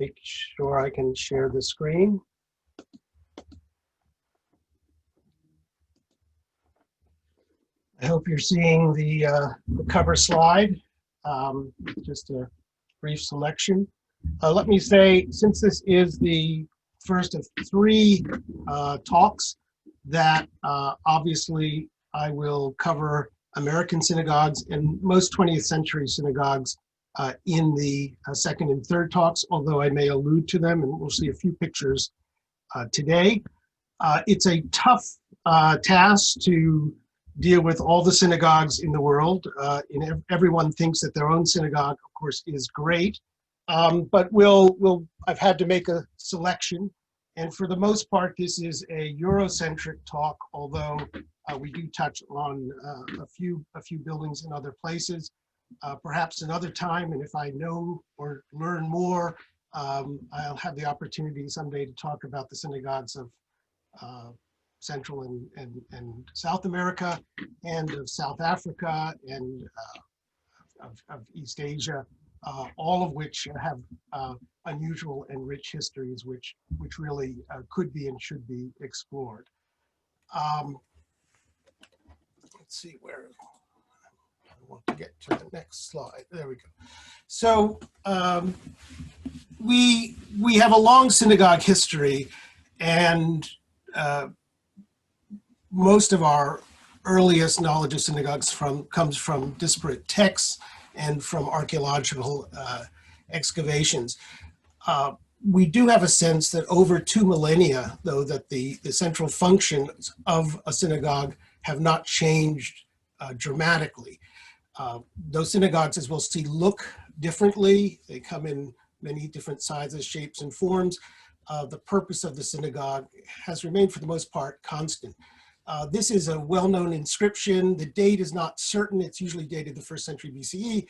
make sure I can share the screen. I hope you're seeing the cover slide. Just a brief selection. Let me say, since this is the first of 3 talks, that obviously I will cover American synagogues and most 20th century synagogues in the second and third talks, although I may allude to them, and we'll see a few pictures today. It's a tough task to deal with all the synagogues in the world. Everyone thinks that their own synagogue, of course, is great, but I've had to make a selection. And for the most part, this is a Eurocentric talk, although we do touch on a few buildings in other places. Perhaps another time, and if I know or learn more, I'll have the opportunity someday to talk about the synagogues of Central and South America, and of South Africa, and of East Asia, all of which have unusual and rich histories, which really could be and should be explored. Let's see where I want to get to the next slide. There we go. So we have a long synagogue history, and most of our earliest knowledge of synagogues comes from disparate texts and from archaeological excavations. We do have a sense that over 2 millennia, though, that the central functions of a synagogue have not changed dramatically. Those synagogues, as we'll see, look differently. They come in many different sizes, shapes, and forms. The purpose of the synagogue has remained, for the most part, constant. This is a well-known inscription. The date is not certain. It's usually dated the 1st century BCE.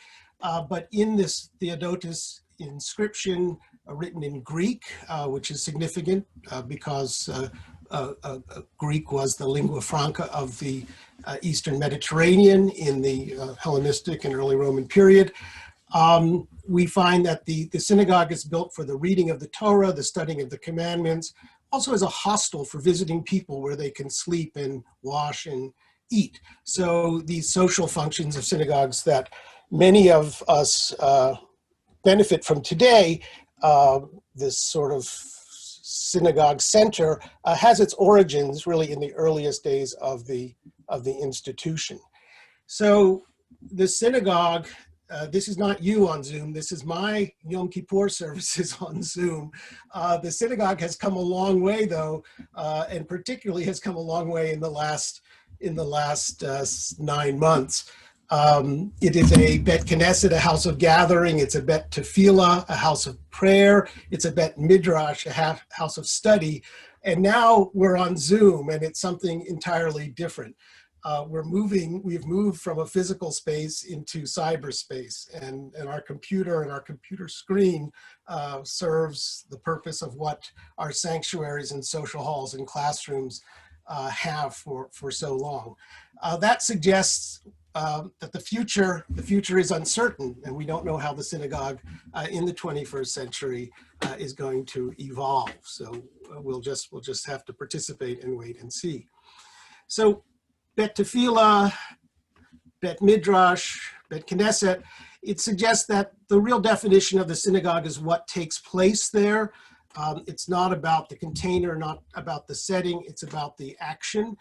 But in this Theodotus inscription, written in Greek, which is significant because Greek was the lingua franca of the Eastern Mediterranean in the Hellenistic and early Roman period, we find that the synagogue is built for the reading of the Torah, the studying of the commandments, also as a hostel for visiting people where they can sleep and wash and eat. So these social functions of synagogues that many of us benefit from today, this sort of synagogue center has its origins really in the earliest days of the institution. So the synagogue, this is not you on Zoom, this is my Yom Kippur services on Zoom. The synagogue has come a long way, though, and particularly has come a long way in the last 9 months. It is a Bet Knesset, a house of gathering. It's a Bet Tefillah, a house of prayer. It's a Bet Midrash, a house of study. And now we're on Zoom, and it's something entirely different. We've moved from a physical space into cyberspace, and our computer screen serves the purpose of what our sanctuaries and social halls and classrooms have for so long. That suggests that the future is uncertain, and we don't know how the synagogue in the 21st century is going to evolve. So we'll just have to participate and wait and see. So Bet Tefillah, Bet Midrash, Bet Knesset, it suggests that the real definition of the synagogue is what takes place there. It's not about the container, not about the setting, it's about the action.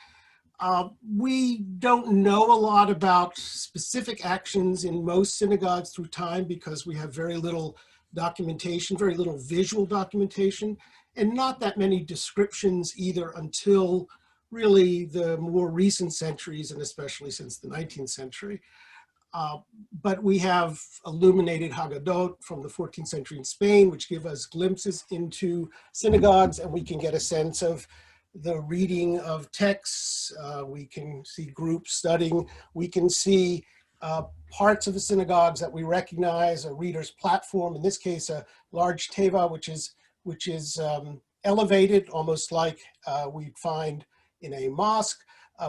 We don't know a lot about specific actions in most synagogues through time because we have very little documentation, very little visual documentation, and not that many descriptions either until really the more recent centuries, and especially since the 19th century. But we have illuminated Haggadot from the 14th century in Spain, which give us glimpses into synagogues, and we can get a sense of the reading of texts. We can see groups studying. We can see parts of the synagogues that we recognize, a reader's platform, in this case, a large teva, which is elevated, almost like we'd find in a mosque.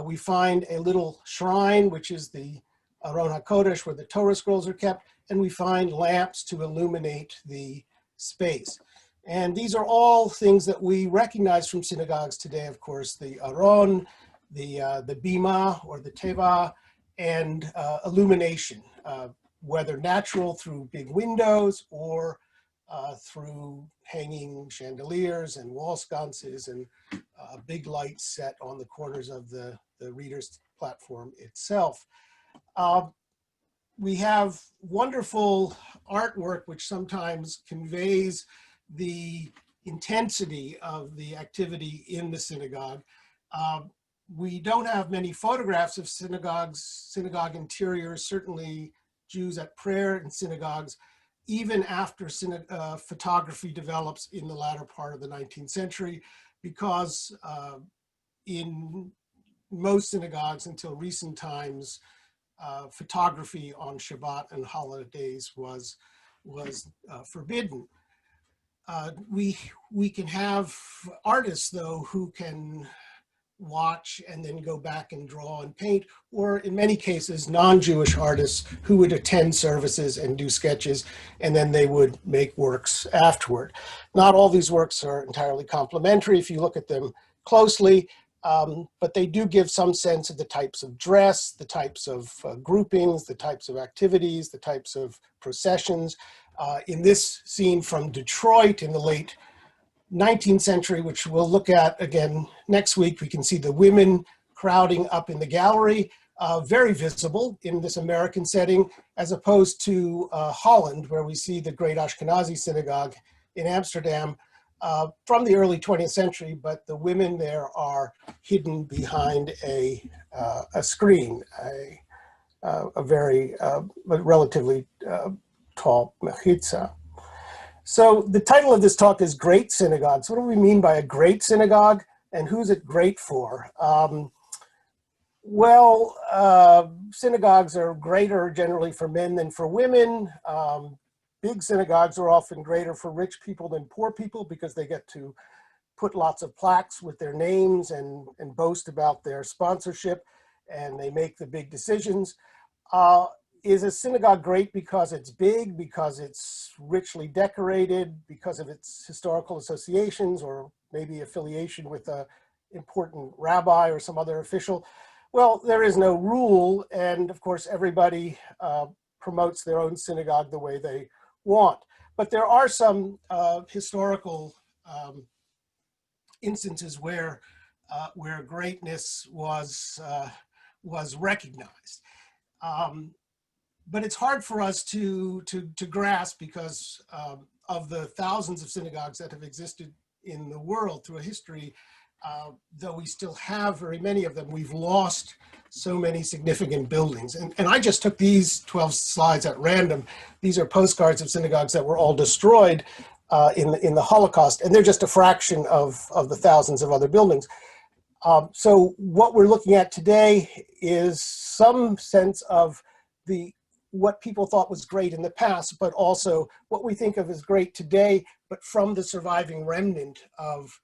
We find a little shrine, which is the Aron HaKodesh, where the Torah scrolls are kept, and we find lamps to illuminate the space. And these are all things that we recognize from synagogues today, of course, the aron, the bima or the teva, and illumination, whether natural through big windows or through hanging chandeliers and wall sconces and big lights set on the corners of the reader's platform itself. We have wonderful artwork which sometimes conveys the intensity of the activity in the synagogue. We don't have many photographs of synagogue interiors, certainly Jews at prayer in synagogues, even after photography develops in the latter part of the 19th century, because in most synagogues until recent times, photography on Shabbat and holidays was forbidden. We can have artists, though, who can watch and then go back and draw and paint, or in many cases, non-Jewish artists who would attend services and do sketches, and then they would make works afterward. Not all these works are entirely complementary if you look at them closely, but they do give some sense of the types of dress, the types of groupings, the types of activities, the types of processions. In this scene from Detroit in the late 19th century, which we'll look at again next week, we can see the women crowding up in the gallery, very visible in this American setting, as opposed to Holland, where we see the great Ashkenazi Synagogue in Amsterdam from the early 20th century, but the women there are hidden behind a screen, a very relatively tall mechitza. So the title of this talk is Great Synagogues. What do we mean by a great synagogue, and who's it great for? Synagogues are greater generally for men than for women. Big synagogues are often greater for rich people than poor people because they get to put lots of plaques with their names and boast about their sponsorship, and they make the big decisions. Is a synagogue great because it's big, because it's richly decorated, because of its historical associations, or maybe affiliation with an important rabbi or some other official? Well, there is no rule, and of course everybody promotes their own synagogue the way they want. But there are some historical instances where greatness was recognized. But it's hard for us to grasp because of the thousands of synagogues that have existed in the world through a history. Though we still have very many of them, we've lost so many significant buildings. And I just took these 12 slides at random. These are postcards of synagogues that were all destroyed in the Holocaust, and they're just a fraction of the thousands of other buildings. So what we're looking at today is some sense of what people thought was great in the past, but also what we think of as great today, but from the surviving remnant of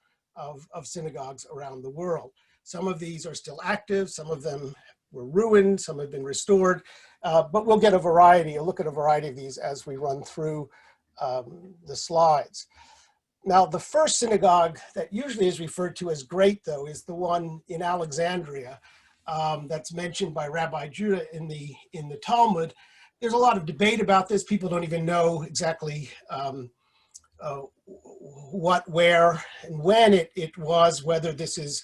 synagogues around the world. Some of these are still active, some of them were ruined, some have been restored, but we'll get a look at a variety of these as we run through the slides. Now, the first synagogue that usually is referred to as great, though, is the one in Alexandria that's mentioned by Rabbi Judah in the Talmud. There's a lot of debate about this. People don't even know exactly what, where, and when it was, whether this is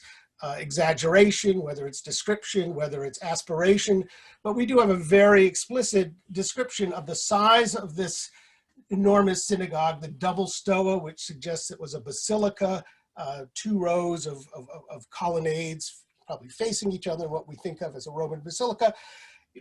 exaggeration, whether it's description, whether it's aspiration. But we do have a very explicit description of the size of this enormous synagogue, the double stoa, which suggests it was a basilica, 2 rows of colonnades, probably facing each other, what we think of as a Roman basilica.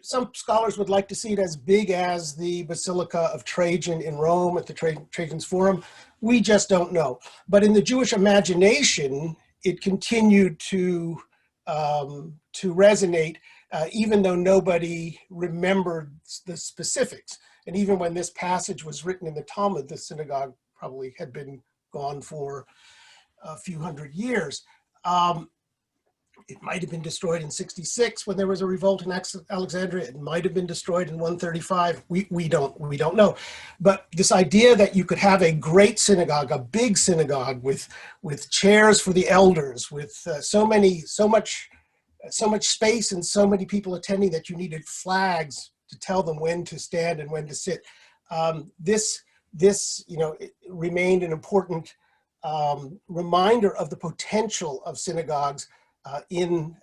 Some scholars would like to see it as big as the Basilica of Trajan in Rome at the Trajan's Forum. We just don't know. But in the Jewish imagination, it continued to resonate, even though nobody remembered the specifics. And even when this passage was written in the Talmud, the synagogue probably had been gone for a few hundred years. It might have been destroyed in 66 when there was a revolt in Alexandria. It might have been destroyed in 135. We don't know. But this idea that you could have a great synagogue, a big synagogue with chairs for the elders, with so much space and so many people attending that you needed flags to tell them when to stand and when to sit. This it remained an important reminder of the potential of synagogues in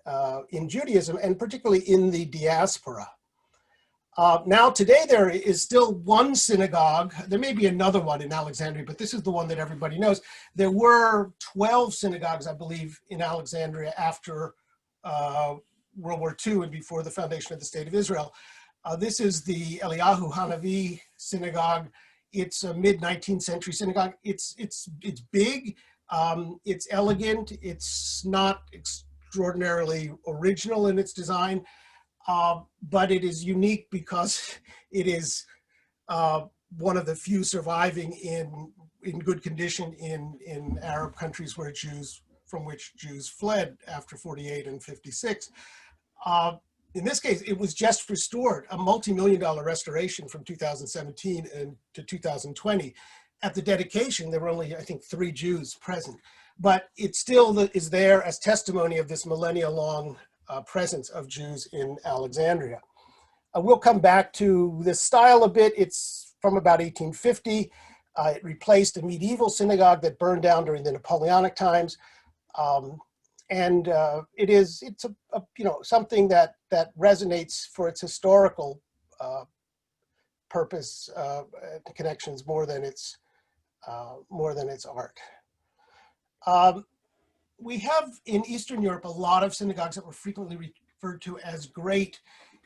Judaism, and particularly in the diaspora. Now today there is still one synagogue. There may be another one in Alexandria, but this is the one that everybody knows. There were 12 synagogues, I believe, in Alexandria after World War II and before the foundation of the State of Israel. This is the Eliyahu Hanavi Synagogue. It's a mid-19th century synagogue. It's big, it's elegant, it's not extraordinarily original in its design, but it is unique because it is one of the few surviving in good condition in Arab countries from which Jews fled after 48 and 56. In this case, it was just restored, a multi-million-dollar restoration from 2017 to 2020. At the dedication, there were only, I think, 3 Jews present, but it still is there as testimony of this millennia-long presence of Jews in Alexandria. We'll come back to this style a bit. It's from about 1850. It replaced a medieval synagogue that burned down during the Napoleonic times. It's something that resonates for its historical purpose connections more than its art. We have in Eastern Europe a lot of synagogues that were frequently referred to as great,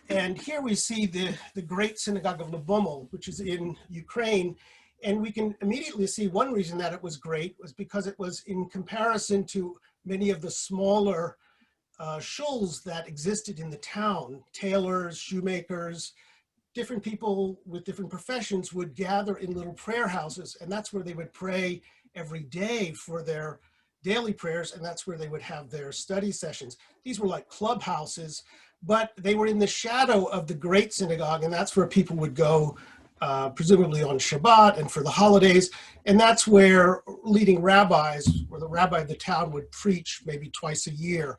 and here we see the Great Synagogue of Livorno, which is in Ukraine. And we can immediately see one reason that it was great was because it was in comparison to many of the smaller shuls that existed in the town. Tailors, shoemakers, different people with different professions would gather in little prayer houses, and that's where they would pray every day for their daily prayers, and that's where they would have their study sessions. These were like clubhouses, but they were in the shadow of the Great Synagogue, and that's where people would go presumably on Shabbat and for the holidays. And that's where leading rabbis, or the rabbi of the town, would preach maybe twice a year.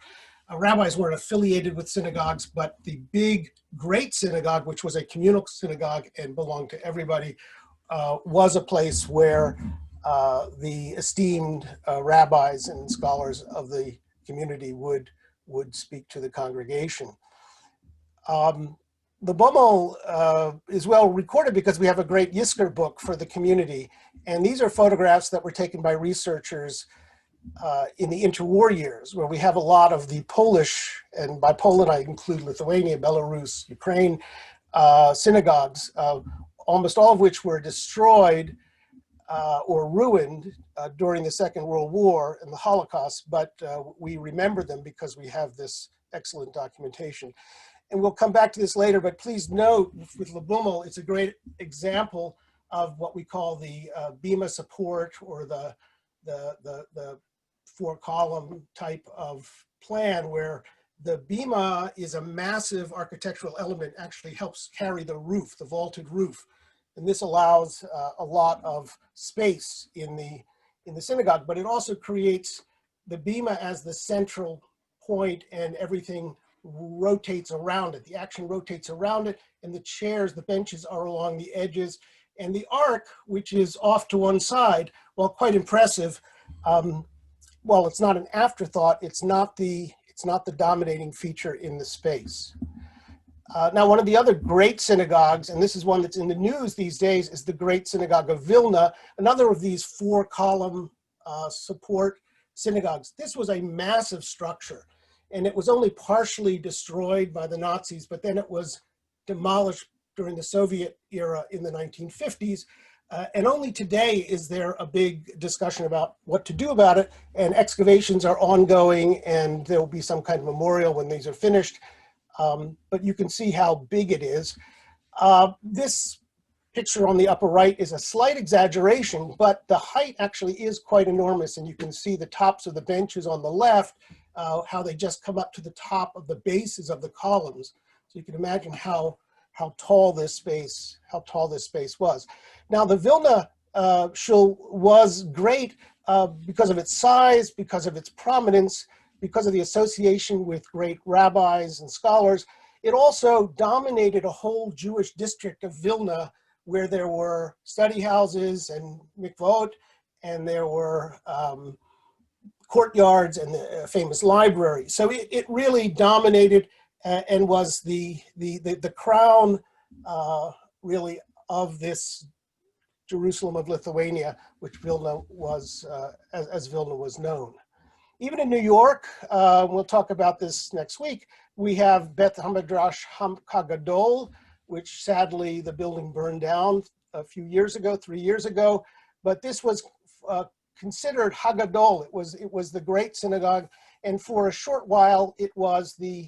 Rabbis weren't affiliated with synagogues, but the big Great Synagogue, which was a communal synagogue and belonged to everybody, was a place where the esteemed rabbis and scholars of the community would speak to the congregation. The Bommel is well recorded because we have a great Yisker book for the community. And these are photographs that were taken by researchers in the interwar years, where we have a lot of the Polish, and by Poland I include Lithuania, Belarus, Ukraine, synagogues, almost all of which were destroyed or ruined during the Second World War and the Holocaust, but we remember them because we have this excellent documentation. And we'll come back to this later, but please note with Livorno, it's a great example of what we call the bima support, or the 4-column type of plan, where the bima is a massive architectural element, actually helps carry the roof, the vaulted roof. And this allows a lot of space in the synagogue, but it also creates the bima as the central point, and everything rotates around it. The action rotates around it, and the chairs, the benches are along the edges. And the ark, which is off to one side, while quite impressive, while it's not an afterthought, it's not the dominating feature in the space. Now, one of the other great synagogues, and this is one that's in the news these days, is the Great Synagogue of Vilna, another of these 4-column support synagogues. This was a massive structure, and it was only partially destroyed by the Nazis, but then it was demolished during the Soviet era in the 1950s. And only today is there a big discussion about what to do about it, and excavations are ongoing, and there will be some kind of memorial when these are finished. But you can see how big it is. This picture on the upper right is a slight exaggeration, but the height actually is quite enormous, and you can see the tops of the benches on the left, how they just come up to the top of the bases of the columns. So you can imagine how tall this space was. Now the Vilna shul was great because of its size, because of its prominence, because of the association with great rabbis and scholars. It also dominated a whole Jewish district of Vilna, where there were study houses and mikvot, and there were courtyards and the famous library. So it really dominated and was the crown really of this Jerusalem of Lithuania, which Vilna was, as Vilna was known. Even in New York, we'll talk about this next week, we have Beth Hamadrash HaGadol, which sadly the building burned down a few years ago, 3 years ago, but this was considered Hagadol. It was the great synagogue, and for a short while it was the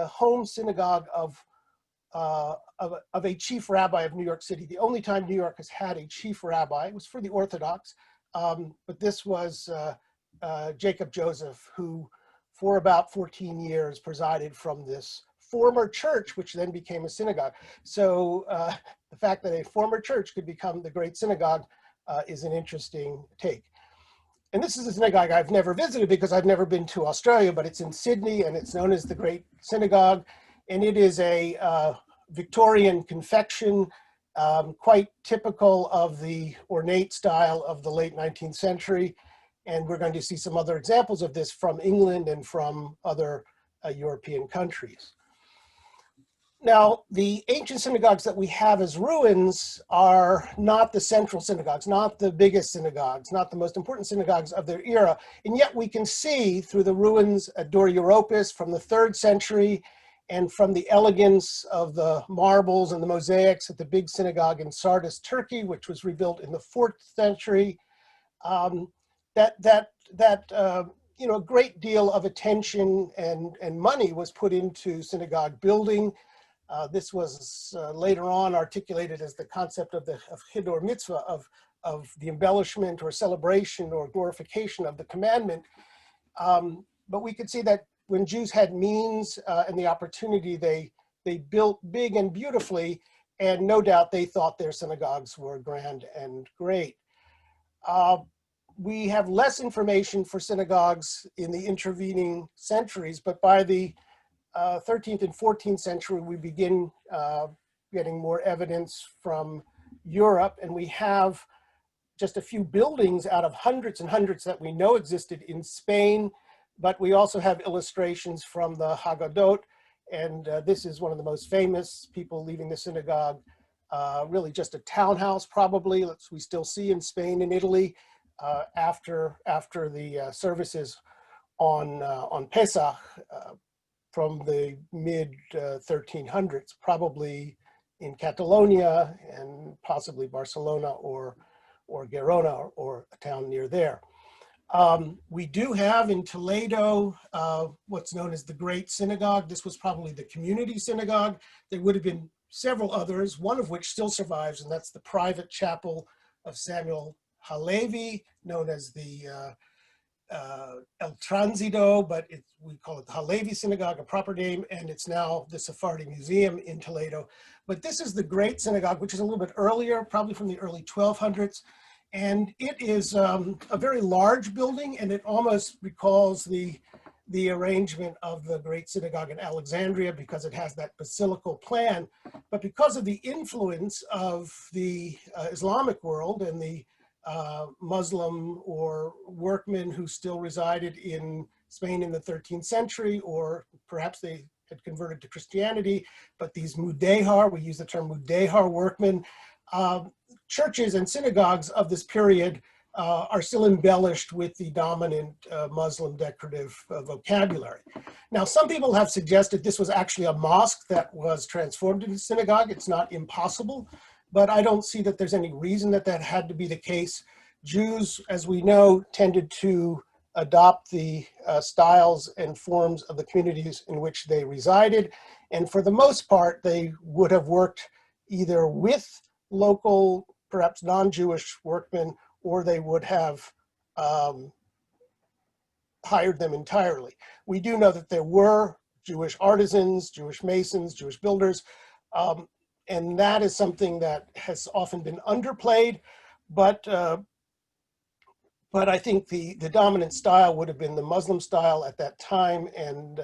home synagogue of a chief rabbi of New York City. The only time New York has had a chief rabbi, it was for the Orthodox, but this was Jacob Joseph, who for about 14 years presided from this former church, which then became a synagogue. So the fact that a former church could become the great synagogue is an interesting take. And this is a synagogue I've never visited because I've never been to Australia, but it's in Sydney and it's known as the Great Synagogue. And it is a Victorian confection, quite typical of the ornate style of the late 19th century. And we're going to see some other examples of this from England and from other European countries. Now, the ancient synagogues that we have as ruins are not the central synagogues, not the biggest synagogues, not the most important synagogues of their era. And yet we can see through the ruins at Dura Europos from the 3rd century and from the elegance of the marbles and the mosaics at the big synagogue in Sardis, Turkey, which was rebuilt in the 4th century, you know, a great deal of attention and money was put into synagogue building. This was later on articulated as the concept of Hiddur Mitzvah, of the embellishment or celebration or glorification of the commandment. But we could see that when Jews had means and the opportunity, they built big and beautifully, and no doubt they thought their synagogues were grand and great. We have less information for synagogues in the intervening centuries, but by the 13th and 14th century, we begin getting more evidence from Europe, and we have just a few buildings out of hundreds and hundreds that we know existed in Spain, but we also have illustrations from the Haggadot, and this is one of the most famous, people leaving the synagogue, really just a townhouse probably, we still see in Spain and Italy after the services on Pesach, from the mid 1300s, probably in Catalonia and possibly Barcelona or Gerona or a town near there. We do have in Toledo what's known as the Great Synagogue. This was probably the community synagogue. There would have been several others, one of which still survives, and that's the private chapel of Samuel Halevi, known as the El Tránsito, but we call it the Halevi Synagogue, a proper name, and it's now the Sephardi Museum in Toledo. But this is the Great Synagogue, which is a little bit earlier, probably from the early 1200s, and it is a very large building, and it almost recalls the arrangement of the Great Synagogue in Alexandria because it has that basilical plan. But because of the influence of the Islamic world and the Muslim or workmen who still resided in Spain in the 13th century, or perhaps they had converted to Christianity, but these mudehar, we use the term mudehar workmen, churches and synagogues of this period are still embellished with the dominant Muslim decorative vocabulary. Now, some people have suggested this was actually a mosque that was transformed into a synagogue. It's not impossible, but I don't see that there's any reason that that had to be the case. Jews, as we know, tended to adopt the styles and forms of the communities in which they resided. And for the most part, they would have worked either with local, perhaps non-Jewish workmen, or they would have hired them entirely. We do know that there were Jewish artisans, Jewish masons, Jewish builders, and that is something that has often been underplayed, but I think the dominant style would have been the Muslim style at that time, and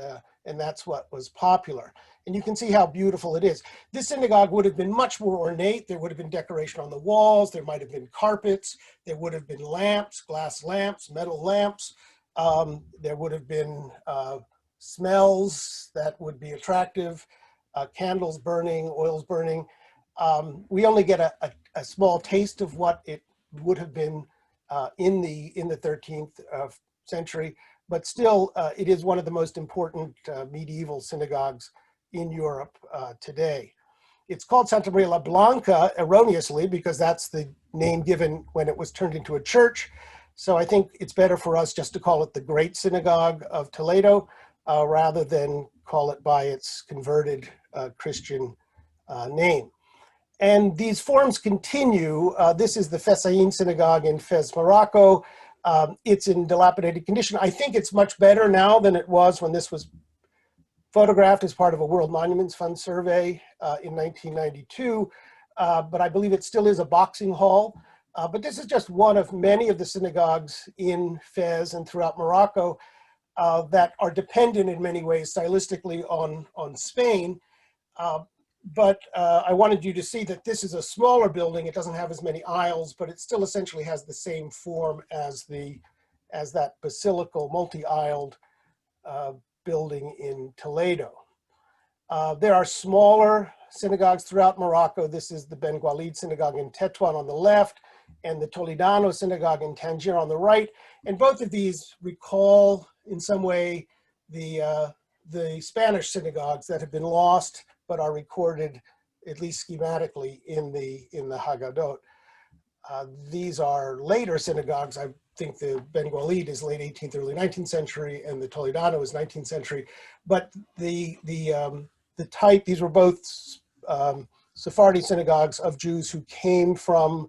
that's what was popular. And you can see how beautiful it is. This synagogue would have been much more ornate. There would have been decoration on the walls. There might have been carpets. There would have been lamps, glass lamps, metal lamps. There would have been smells that would be attractive, candles burning, oils burning. We only get a small taste of what it would have been in the 13th century, but still it is one of the most important medieval synagogues in Europe today. It's called Santa Maria la Blanca erroneously because that's the name given when it was turned into a church. So I think it's better for us just to call it the Great Synagogue of Toledo rather than call it by its converted Christian name. And these forms continue. This is the Fessayin Synagogue in Fez, Morocco. It's in dilapidated condition. I think it's much better now than it was when this was photographed as part of a World Monuments Fund survey in 1992. But I believe it still is a boxing hall. But this is just one of many of the synagogues in Fez and throughout Morocco that are dependent in many ways stylistically on Spain. But I wanted you to see that this is a smaller building. It doesn't have as many aisles, but it still essentially has the same form as that basilical, multi-aisled building in Toledo. There are smaller synagogues throughout Morocco. This is the Benguali Synagogue in Teton on the left, and the Toledano Synagogue in Tangier on the right. And both of these recall, in some way, the Spanish synagogues that have been lost but are recorded, at least schematically, in the Haggadot. These are later synagogues. I think the Benguali is late 18th, early 19th century, and the Toledano is 19th century. But the type, these were both Sephardi synagogues of Jews who came from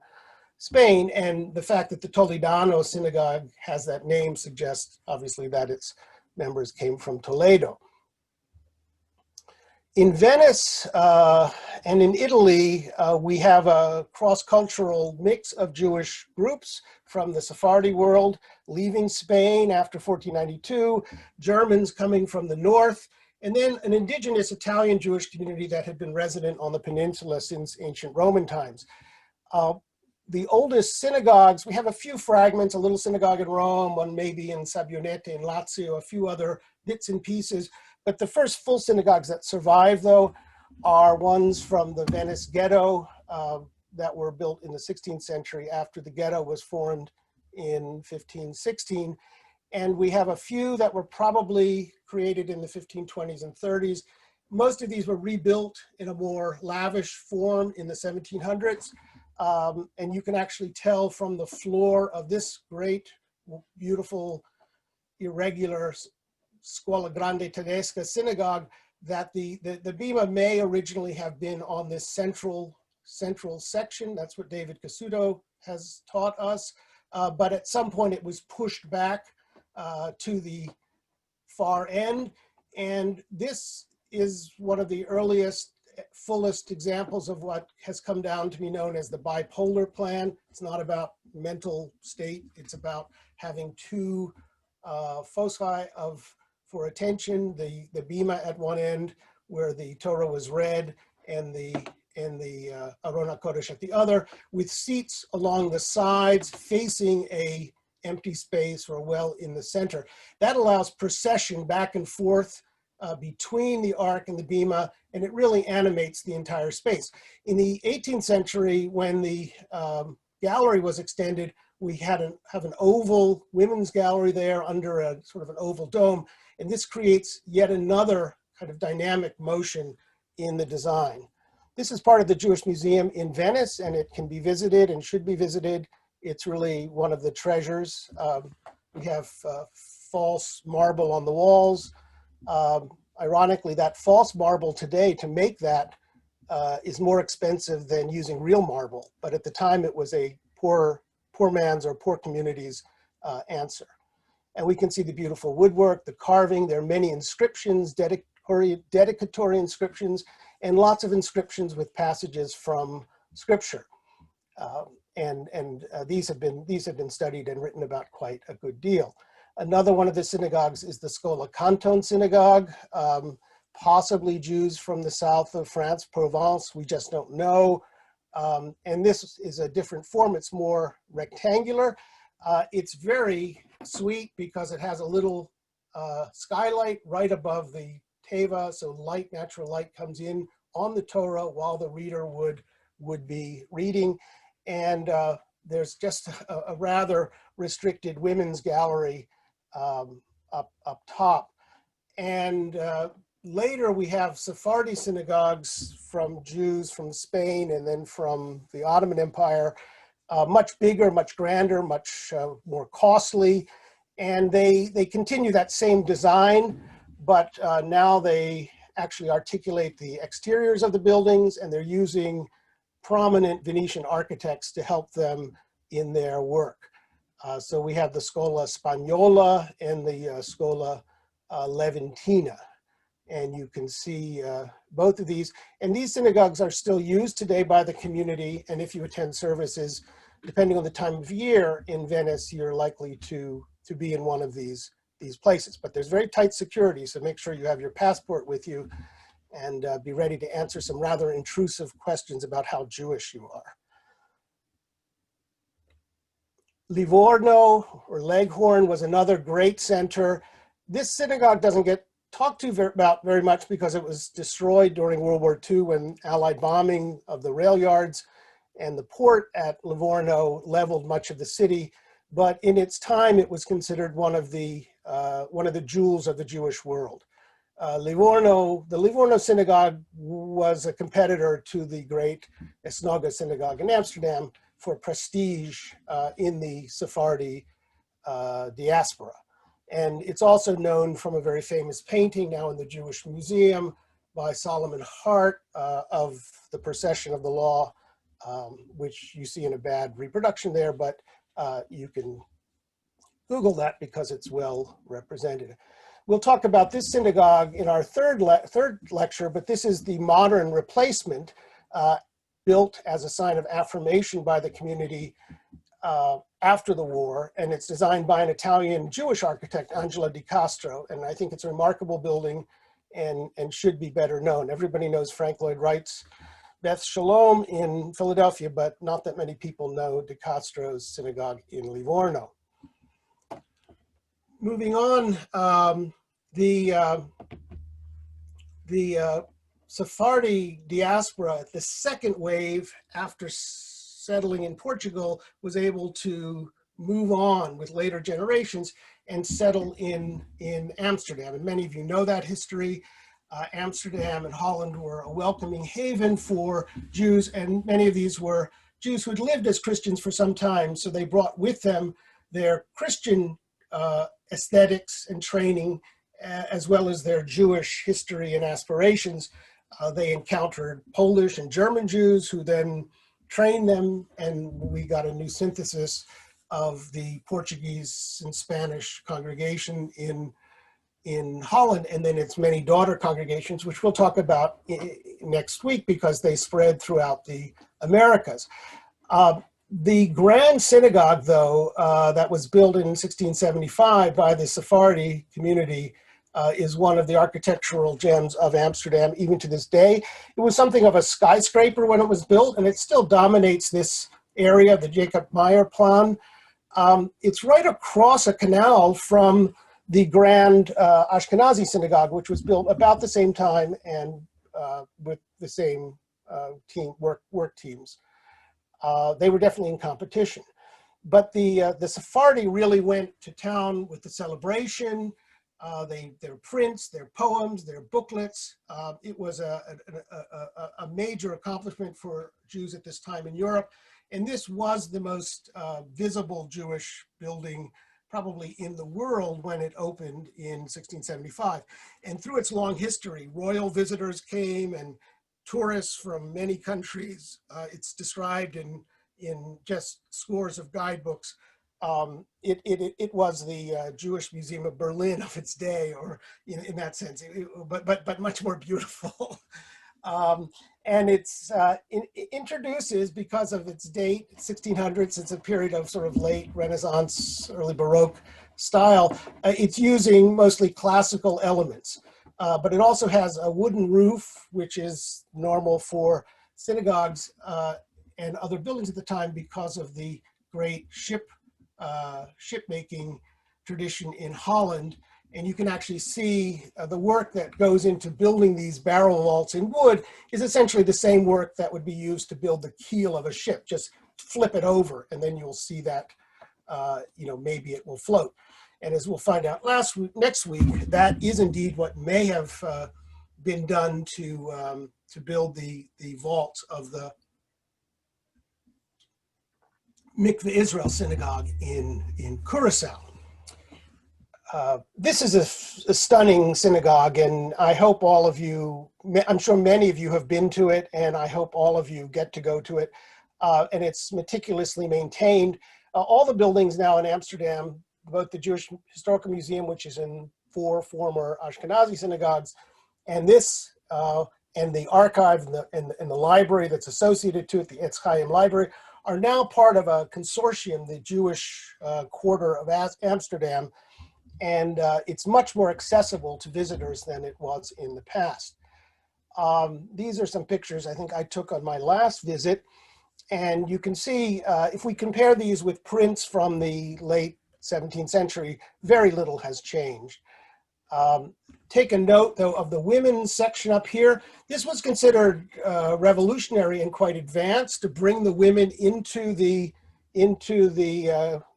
Spain, and the fact that the Toledano synagogue has that name suggests, obviously, that its members came from Toledo. In Venice and in Italy, we have a cross-cultural mix of Jewish groups from the Sephardi world, leaving Spain after 1492, Germans coming from the north, and then an indigenous Italian Jewish community that had been resident on the peninsula since ancient Roman times. The oldest synagogues, we have a few fragments, a little synagogue in Rome, one maybe in Sabionete in Lazio, a few other bits and pieces. But the first full synagogues that survive, though, are ones from the Venice ghetto that were built in the 16th century after the ghetto was formed in 1516. And we have a few that were probably created in the 1520s and 30s. Most of these were rebuilt in a more lavish form in the 1700s. And you can actually tell from the floor of this great, beautiful, irregular Scuola Grande Tedesca synagogue that the bima may originally have been on this central section. That's what David Casuto has taught us. But at some point it was pushed back to the far end. And this is one of the earliest, fullest examples of what has come down to be known as the Bipolar Plan. It's not about mental state. It's about having two foci for attention, the bima at one end where the Torah was read and the Aron HaKodesh at the other, with seats along the sides facing a empty space or a well in the center. That allows procession back and forth between the ark and the bima, and it really animates the entire space. In the 18th century, when the gallery was extended, we have an oval women's gallery there under a sort of an oval dome, and this creates yet another kind of dynamic motion in the design. This is part of the Jewish Museum in Venice, and it can be visited and should be visited. It's really one of the treasures. We have false marble on the walls. Ironically, that false marble today, to make that, is more expensive than using real marble. But at the time, it was a poor man's or poor community's answer. And we can see the beautiful woodwork, the carving. There are many inscriptions, dedicatory inscriptions, and lots of inscriptions with passages from Scripture. These have been studied and written about quite a good deal. Another one of the synagogues is the Scola Canton Synagogue, possibly Jews from the south of France, Provence, we just don't know. And this is a different form, it's more rectangular. It's very sweet because it has a little skylight right above the teva, so light, natural light comes in on the Torah while the reader would be reading. And there's just a rather restricted women's gallery up top. And later we have Sephardi synagogues from Jews from Spain and then from the Ottoman Empire, much bigger, much grander, much more costly. And they continue that same design, but now they actually articulate the exteriors of the buildings, and they're using prominent Venetian architects to help them in their work. So we have the Scola Spagnola and the Scola Leventina. And you can see both of these. And these synagogues are still used today by the community. And if you attend services, depending on the time of year in Venice, you're likely to be in one of these places. But there's very tight security, so make sure you have your passport with you and be ready to answer some rather intrusive questions about how Jewish you are. Livorno, or Leghorn, was another great center. This synagogue doesn't get talked about very much because it was destroyed during World War II when Allied bombing of the rail yards and the port at Livorno leveled much of the city. But in its time, it was considered one of the jewels of the Jewish world. The Livorno Synagogue was a competitor to the great Ashkenazi Synagogue in Amsterdam for prestige in the Sephardi diaspora. And it's also known from a very famous painting now in the Jewish Museum by Solomon Hart of the procession of the law, which you see in a bad reproduction there, but you can Google that because it's well represented. We'll talk about this synagogue in our third lecture, but this is the modern replacement built as a sign of affirmation by the community after the war, and it's designed by an Italian Jewish architect, Angelo Di Castro, and I think it's a remarkable building and should be better known. Everybody knows Frank Lloyd Wright's Beth Shalom in Philadelphia, but not that many people know Di Castro's synagogue in Livorno. Moving on, the Sephardi diaspora, the second wave after settling in Portugal, was able to move on with later generations and settle in Amsterdam. And many of you know that history. Amsterdam and Holland were a welcoming haven for Jews, and many of these were Jews who had lived as Christians for some time, so they brought with them their Christian aesthetics and training, as well as their Jewish history and aspirations. They encountered Polish and German Jews who then trained them, and we got a new synthesis of the Portuguese and Spanish congregation in Holland, and then its many daughter congregations, which we'll talk about next week because they spread throughout the Americas. The Grand Synagogue, though, that was built in 1675 by the Sephardi community, is one of the architectural gems of Amsterdam, even to this day. It was something of a skyscraper when it was built, and it still dominates this area, the Jacob Meyer Plan. It's right across a canal from the Grand Ashkenazi Synagogue, which was built about the same time and with the same work teams. They were definitely in competition. But the Sephardi really went to town with the celebration, their prints, their poems, their booklets. It was a major accomplishment for Jews at this time in Europe. And this was the most visible Jewish building probably in the world when it opened in 1675. And through its long history, royal visitors came and tourists from many countries. It's described in just scores of guidebooks. It was the Jewish Museum of Berlin of its day, or in that sense, but much more beautiful. And it's introduces, because of its date, 1600s, it's a period of sort of late Renaissance, early Baroque style. It's using mostly classical elements, but it also has a wooden roof, which is normal for synagogues and other buildings at the time because of the great shipmaking tradition in Holland. And you can actually see the work that goes into building these barrel vaults in wood is essentially the same work that would be used to build the keel of a ship. Just flip it over, and then you'll see that, maybe it will float. And as we'll find out next week, that is indeed what may have been done to build the vaults of the Mikveh Israel Synagogue in Curacao. This is a stunning synagogue, and I hope all of you, I'm sure many of you have been to it, and I hope all of you get to go to it. And it's meticulously maintained. All the buildings now in Amsterdam, both the Jewish Historical Museum, which is in 4 former Ashkenazi synagogues, and this, and the archive and the library that's associated to it, the Etz Chaim Library, are now part of a consortium, the Jewish quarter of Amsterdam, and it's much more accessible to visitors than it was in the past. These are some pictures I think I took on my last visit, and you can see, if we compare these with prints from the late 17th century, very little has changed. Take a note, though, of the women's section up here. This was considered revolutionary and quite advanced to bring the women into the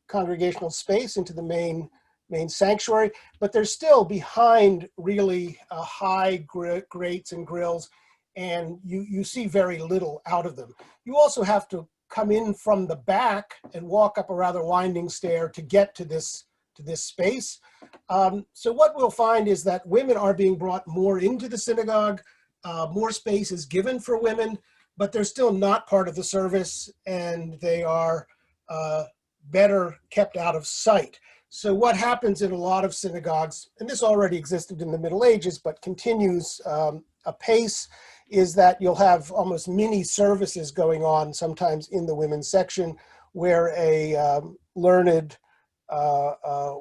congregational space, into the main sanctuary, but they're still behind really high grates and grills, and you see very little out of them. You also have to come in from the back and walk up a rather winding stair to get to this space. So what we'll find is that women are being brought more into the synagogue, more space is given for women, but they're still not part of the service, and they are better kept out of sight. So what happens in a lot of synagogues, and this already existed in the Middle Ages, but continues apace, is that you'll have almost mini services going on sometimes in the women's section, where a learned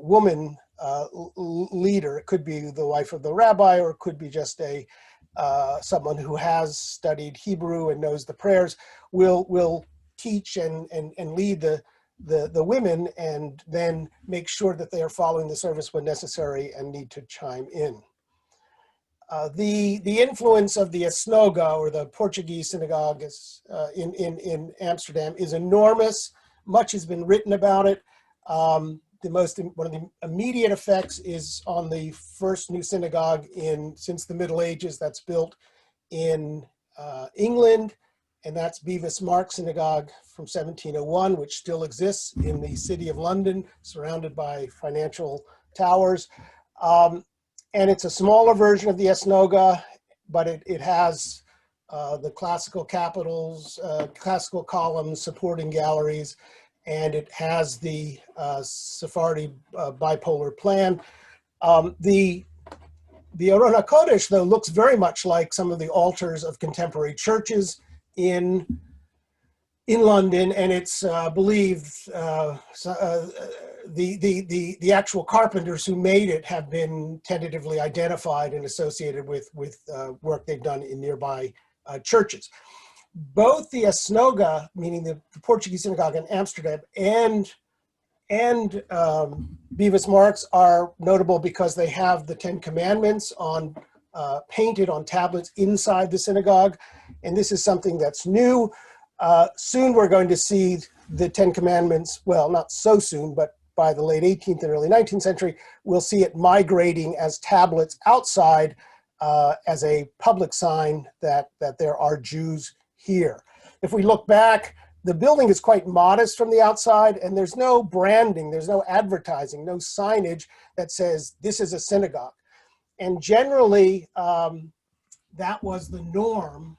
woman leader, it could be the wife of the rabbi, or it could be just someone who has studied Hebrew and knows the prayers, will teach and lead the women, and then make sure that they are following the service when necessary and need to chime in. The influence of the Synagogue, or the Portuguese Synagogue, in Amsterdam is enormous. Much has been written about it. One of the immediate effects is on the first new synagogue since the Middle Ages that's built in England, and that's Bevis Marks Synagogue from 1701, which still exists in the city of London, surrounded by financial towers. And it's a smaller version of the Synagogue, but it has the classical capitals, classical columns, supporting galleries, and it has the Sephardi bipolar plan. The Aron HaKodesh, though, looks very much like some of the altars of contemporary churches in London, and it's believed the actual carpenters who made it have been tentatively identified and associated with work they've done in nearby churches. Both the Synagogue, meaning the Portuguese Synagogue in Amsterdam, and Bevis Marks are notable because they have the 10 Commandments painted on tablets inside the synagogue, and this is something that's new. Soon we're going to see the 10 Commandments, well, not so soon, but by the late 18th and early 19th century, we'll see it migrating as tablets outside as a public sign that there are Jews here. If we look back, the building is quite modest from the outside, and there's no branding, there's no advertising, no signage that says this is a synagogue. And generally, that was the norm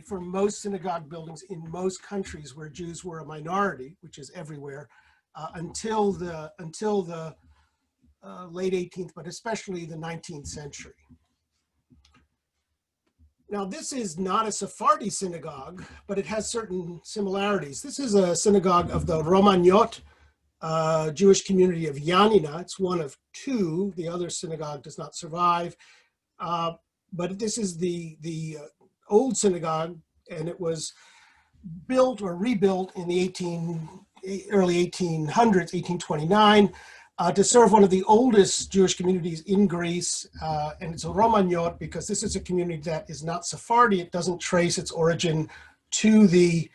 for most synagogue buildings in most countries where Jews were a minority, which is everywhere. until the late 18th, but especially the 19th century. Now, this is not a Sephardi synagogue, but it has certain similarities. This is a synagogue of the Romanyot Jewish community of Yanina. It's one of two. The other synagogue does not survive. But this is the old synagogue, and it was built or rebuilt in the early 1800s, 1829, to serve one of the oldest Jewish communities in Greece. And it's a Romanyot because this is a community that is not Sephardi. It doesn't trace its origin to the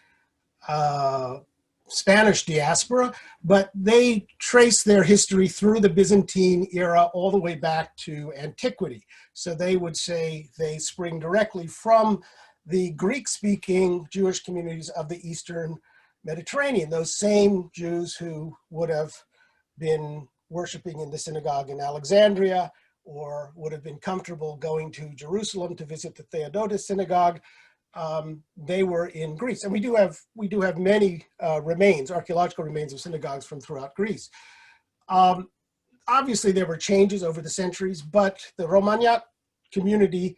Spanish diaspora, but they trace their history through the Byzantine era all the way back to antiquity. So they would say they spring directly from the Greek-speaking Jewish communities of the Eastern Mediterranean, those same Jews who would have been worshiping in the synagogue in Alexandria or would have been comfortable going to Jerusalem to visit the Theodotus synagogue. They were in Greece, and we do have many remains, archaeological remains of synagogues from throughout Greece. Obviously, there were changes over the centuries, but the Romanyot community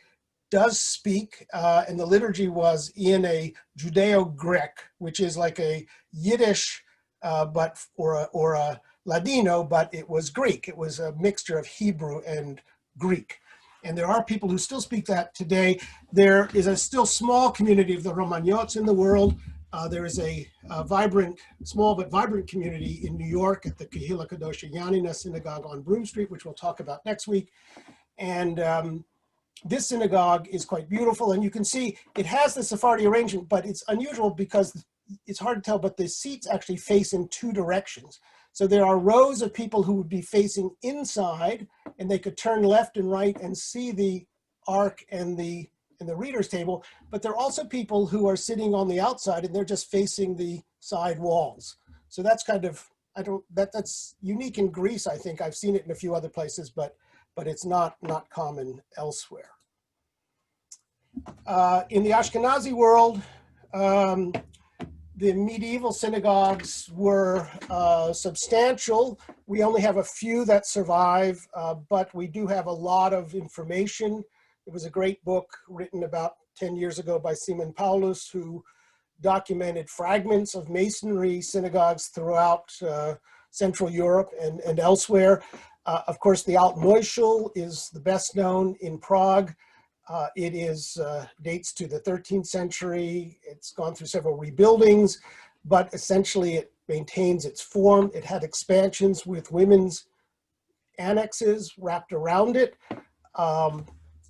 does speak, and the liturgy was in a Judeo-Greek, which is like a Yiddish, or a Ladino, but it was Greek. It was a mixture of Hebrew and Greek. And there are people who still speak that today. There is a still small community of the Romanyots in the world. There is a small but vibrant community in New York at the Kehila Kadosha Yanina Synagogue on Broome Street, which we'll talk about next week. And this synagogue is quite beautiful. And you can see it has the Sephardi arrangement, but it's unusual because it's hard to tell, but the seats actually face in two directions. So there are rows of people who would be facing inside, and they could turn left and right and see the ark and the reader's table, but there are also people who are sitting on the outside and they're just facing the side walls. So that's kind of, that's unique in Greece, I think. I've seen it in a few other places, but it's not common elsewhere. In the Ashkenazi world, the medieval synagogues were substantial. We only have a few that survive, but we do have a lot of information. There was a great book written about 10 years ago by Simon Paulus, who documented fragments of masonry synagogues throughout Central Europe and elsewhere. Of course, the Altmoshel is the best known in Prague. It dates to the 13th century. It's gone through several rebuildings, but essentially it maintains its form. It had expansions with women's annexes wrapped around it.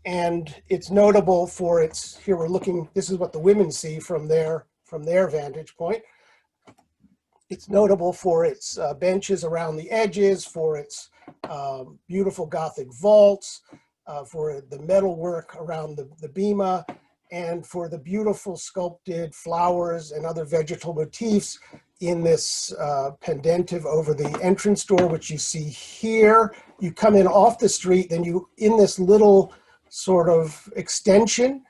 And it's notable for its, here we're looking, this is what the women see from their vantage point. It's notable for its benches around the edges, for its beautiful Gothic vaults, for the metalwork around the bema, and for the beautiful sculpted flowers and other vegetal motifs in this pendentive over the entrance door, which you see here. You come in off the street, then you, in this little sort of extension,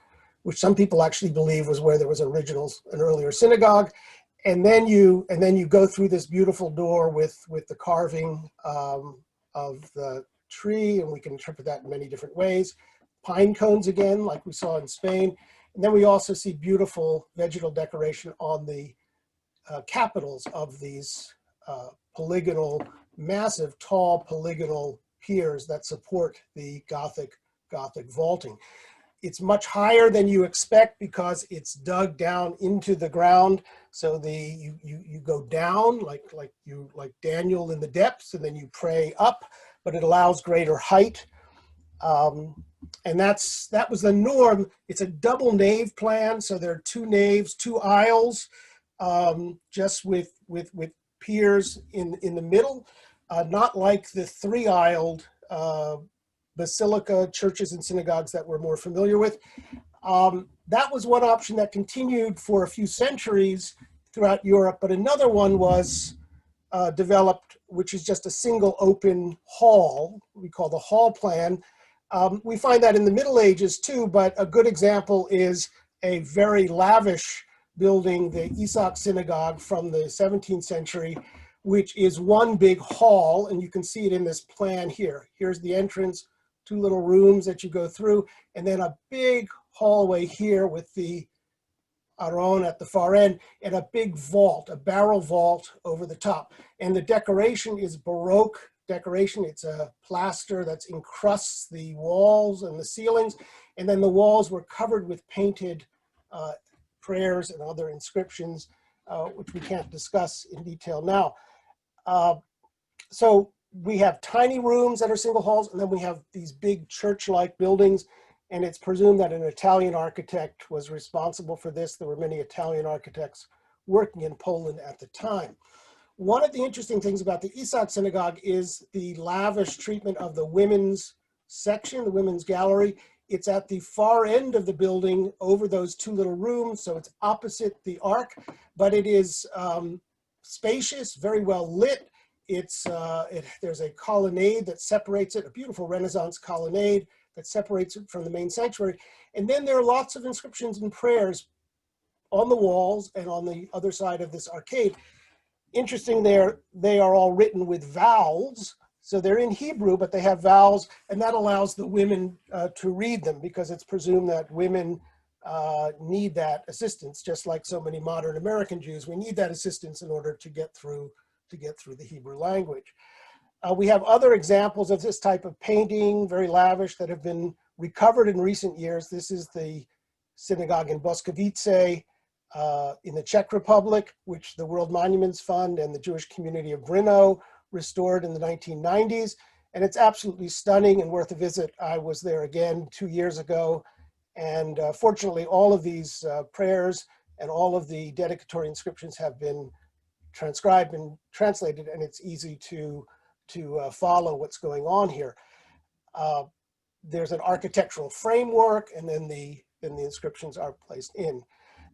which some people actually believe was where there was an earlier synagogue. And then you go through this beautiful door with the carving of the tree, and we can interpret that in many different ways. Pine cones again, like we saw in Spain. And then we also see beautiful vegetal decoration on the capitals of these polygonal, massive, tall polygonal piers that support the Gothic vaulting. It's much higher than you expect because it's dug down into the ground. So you go down like Daniel in the depths, and then you pray up, but it allows greater height. And that was the norm. It's a double nave plan, so there are two naves, two aisles, just with piers in the middle, not like the three-aisled basilica churches and synagogues that we're more familiar with. That was one option that continued for a few centuries throughout Europe, but another one was developed, which is just a single open hall, we call the hall plan. We find that in the Middle Ages too, but a good example is a very lavish building, the Isaac Synagogue from the 17th century, which is one big hall, and you can see it in this plan here. Here's the entrance, two little rooms that you go through, and then a big hallway here with the aron at the far end, and a big vault, a barrel vault over the top. And the decoration is Baroque decoration. It's a plaster that encrusts the walls and the ceilings, and then the walls were covered with painted prayers and other inscriptions, which we can't discuss in detail now. So we have tiny rooms that are single halls, and then we have these big church-like buildings, and it's presumed that an Italian architect was responsible for this. There were many Italian architects working in Poland at the time. One of the interesting things about the Isaac Synagogue is the lavish treatment of the women's section, the women's gallery. It's at the far end of the building over those two little rooms, so it's opposite the ark, but it is spacious, very well lit. There's a colonnade that separates it, a beautiful Renaissance colonnade that separates it from the main sanctuary. And then there are lots of inscriptions and prayers on the walls and on the other side of this arcade. Interesting, they are all written with vowels. So they're in Hebrew, but they have vowels, and that allows the women to read them, because it's presumed that women need that assistance, just like so many modern American Jews. We need that assistance in order to get through the Hebrew language. We have other examples of this type of painting, very lavish, that have been recovered in recent years. This is the synagogue in Boscovice in the Czech Republic, which the World Monuments Fund and the Jewish community of Brno restored in the 1990s. And it's absolutely stunning and worth a visit. I was there again 2 years ago. And fortunately, all of these prayers and all of the dedicatory inscriptions have been transcribed and translated, and it's easy to follow what's going on here. There's an architectural framework, and then the inscriptions are placed in.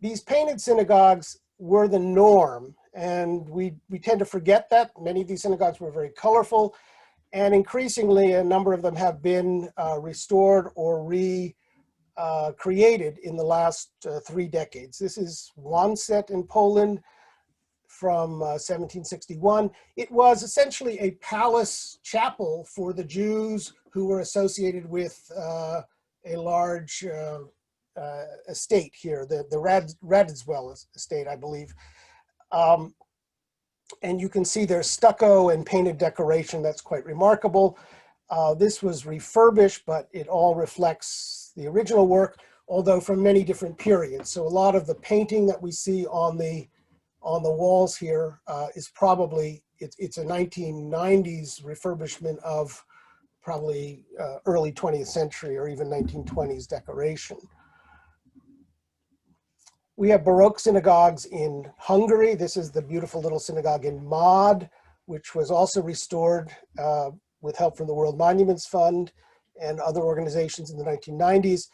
These painted synagogues were the norm, and we tend to forget that. Many of these synagogues were very colorful, and increasingly a number of them have been restored or recreated in the last 3 decades. This is one set in Poland from 1761. It was essentially a palace chapel for the Jews who were associated with a large estate here, the Radziwill estate, I believe. And you can see there's stucco and painted decoration that's quite remarkable. This was refurbished, but it all reflects the original work, although from many different periods. So a lot of the painting that we see on the walls here is probably, it's a 1990s refurbishment of probably early 20th century or even 1920s decoration. We have Baroque synagogues in Hungary. This is the beautiful little synagogue in Mod, which was also restored with help from the World Monuments Fund and other organizations in the 1990s.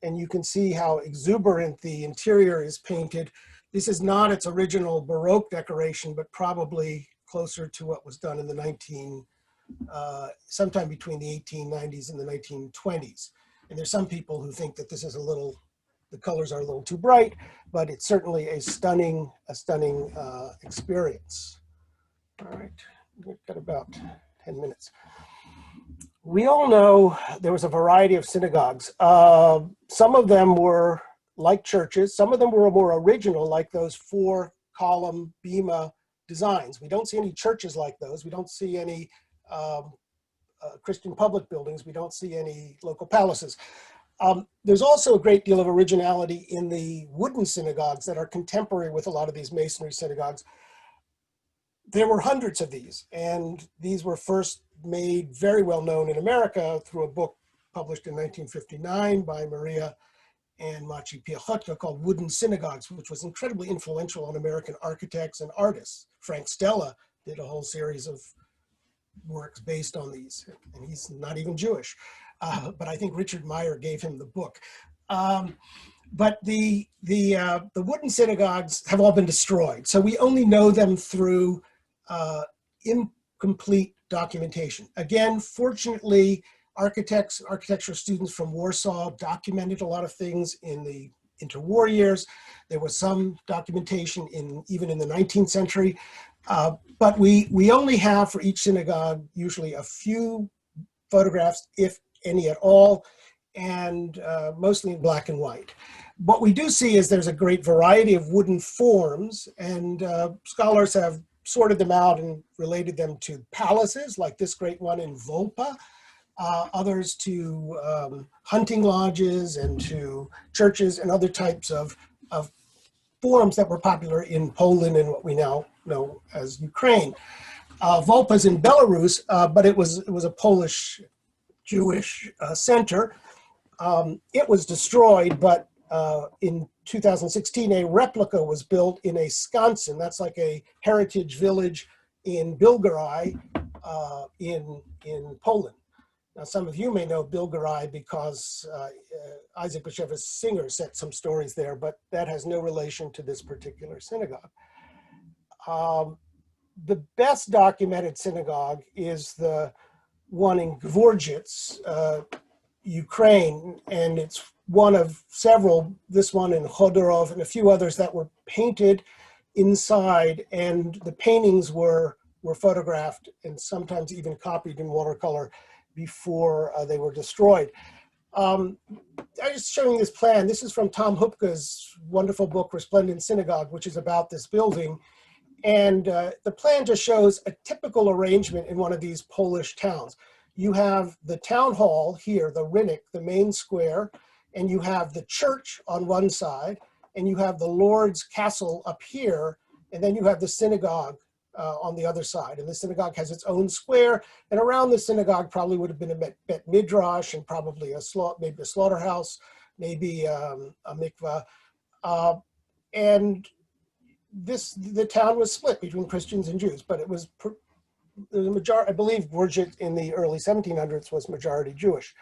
And you can see how exuberant the interior is painted. This is not its original Baroque decoration, but probably closer to what was done in the sometime between the 1890s and the 1920s. And there's some people who think that this is the colors are a little too bright, but it's certainly a stunning experience. All right, we've got about 10 minutes. We all know there was a variety of synagogues. Some of them were like churches. Some of them were more original, like those 4-column bema designs. We don't see any churches like those. We don't see any Christian public buildings. We don't see any local palaces. There's also a great deal of originality in the wooden synagogues that are contemporary with a lot of these masonry synagogues. There were hundreds of these, and these were first made very well known in America through a book published in 1959 by Maria and Maciej Piechota called Wooden Synagogues, which was incredibly influential on American architects and artists. Frank Stella did a whole series of works based on these, and he's not even Jewish. But I think Richard Meyer gave him the book. But the wooden synagogues have all been destroyed. So we only know them through incomplete documentation. Again, fortunately, architecture students from Warsaw documented a lot of things in the interwar years. There was some documentation even in the 19th century. But we only have for each synagogue usually a few photographs, if any at all, and mostly in black and white. What we do see is there's a great variety of wooden forms, and scholars have sorted them out and related them to palaces, like this great one in Volpa, others to hunting lodges and to churches and other types of forms that were popular in Poland and what we now know as Ukraine. Volpa's in Belarus, but it was a Polish Jewish center. It was destroyed, but in 2016, a replica was built in a skansen. That's like a heritage village in Bilgoraj in Poland. Now, some of you may know Bilgoraj because Isaac Bashevis Singer set some stories there, but that has no relation to this particular synagogue. The best documented synagogue is the one in Gvorjitz, Ukraine, and it's one of several, this one in Khodorov and a few others that were painted inside, and the paintings were photographed and sometimes even copied in watercolor before they were destroyed. I'm just showing this plan. This is from Tom Hupke's wonderful book, Resplendent Synagogue, which is about this building. And the plan just shows a typical arrangement in one of these Polish towns. You have the town hall here, the Rynek, the main square, and you have the church on one side, and you have the Lord's castle up here, and then you have the synagogue on the other side. And the synagogue has its own square, and around the synagogue probably would have been a Bet Midrash and probably maybe a slaughterhouse, maybe a mikvah. And the town was split between Christians and Jews, but it was the majority, I believe Gvorjit in the early 1700s was majority Jewish.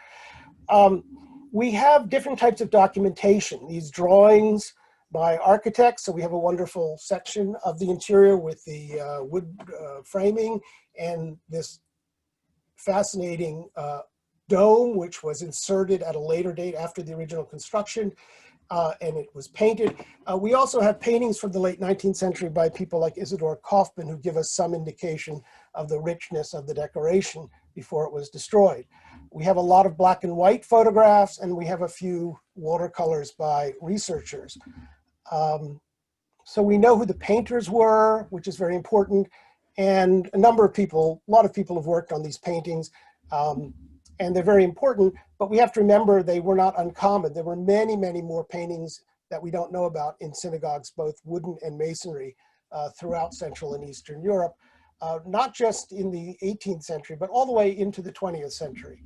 We have different types of documentation, these drawings by architects. So we have a wonderful section of the interior with the wood framing and this fascinating dome, which was inserted at a later date after the original construction, and it was painted. We also have paintings from the late 19th century by people like Isidor Kaufmann, who give us some indication of the richness of the decoration before it was destroyed. We have a lot of black and white photographs, and we have a few watercolors by researchers. So we know who the painters were, which is very important, and a lot of people have worked on these paintings, and they're very important, but we have to remember they were not uncommon. There were many, many more paintings that we don't know about in synagogues, both wooden and masonry, throughout Central and Eastern Europe, not just in the 18th century, but all the way into the 20th century.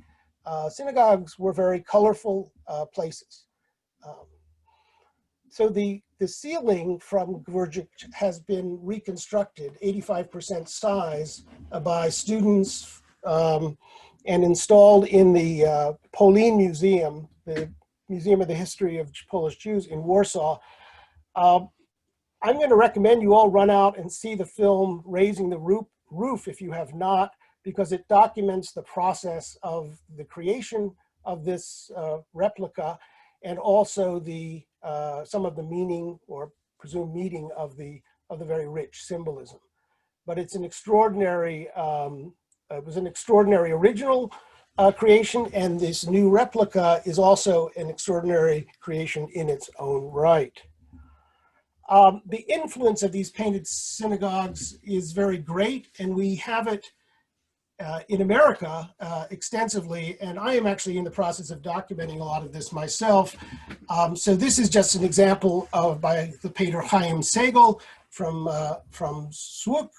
Synagogues were very colorful places. So the ceiling from Gvorjit has been reconstructed, 85% size, by students and installed in the Polin Museum, the Museum of the History of Polish Jews in Warsaw. I'm going to recommend you all run out and see the film Raising the Roof if you have not, because it documents the process of the creation of this replica, and also the some of the meaning or presumed meaning of the very rich symbolism. But it's an extraordinary, it was an extraordinary original creation, and this new replica is also an extraordinary creation in its own right. The influence of these painted synagogues is very great, and we have it in America extensively, and I am actually in the process of documenting a lot of this myself. So this is just an example by the painter Chaim Segal from Zwolle,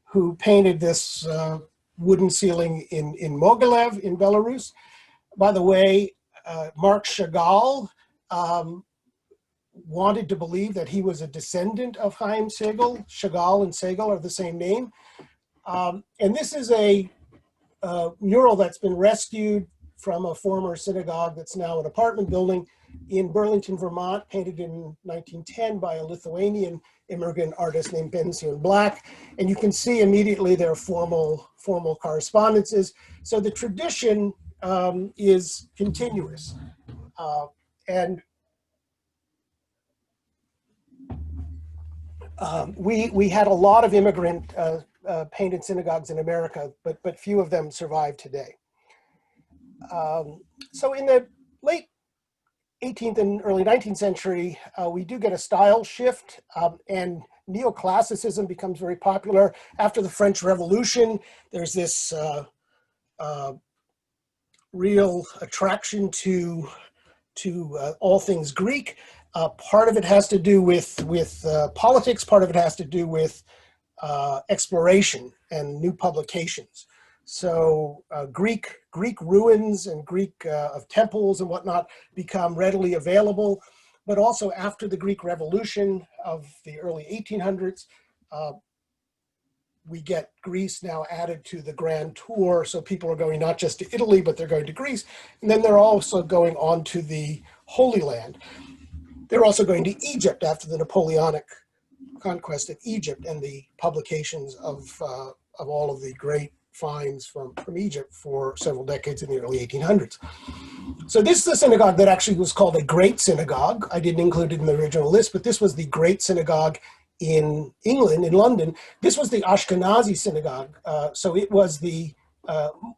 who painted this wooden ceiling in Mogilev in Belarus. By the way, Marc Chagall wanted to believe that he was a descendant of Chaim Segal. Chagall and Segal are the same name. And this is a mural that's been rescued from a former synagogue that's now an apartment building in Burlington, Vermont, painted in 1910 by a Lithuanian immigrant artist named Benzion Black. And you can see immediately their formal correspondences. So the tradition is continuous. And We had a lot of immigrant painted synagogues in America, but few of them survive today. So in the late 18th and early 19th century, we do get a style shift, and neoclassicism becomes very popular. After the French Revolution, there's this real attraction to all things Greek. Part of it has to do with politics. Part of it has to do with exploration and new publications. So Greek ruins and Greek of temples and whatnot become readily available. But also after the Greek Revolution of the early 1800s, we get Greece now added to the Grand Tour. So people are going not just to Italy, but they're going to Greece. And then they're also going on to the Holy Land. They're also going to Egypt after the Napoleonic conquest of Egypt and the publications of all of the great finds from Egypt for several decades in the early 1800s. So this is a synagogue that actually was called a Great Synagogue. I didn't include it in the original list, but this was the Great Synagogue in England, in London. This was the Ashkenazi Synagogue. So it was the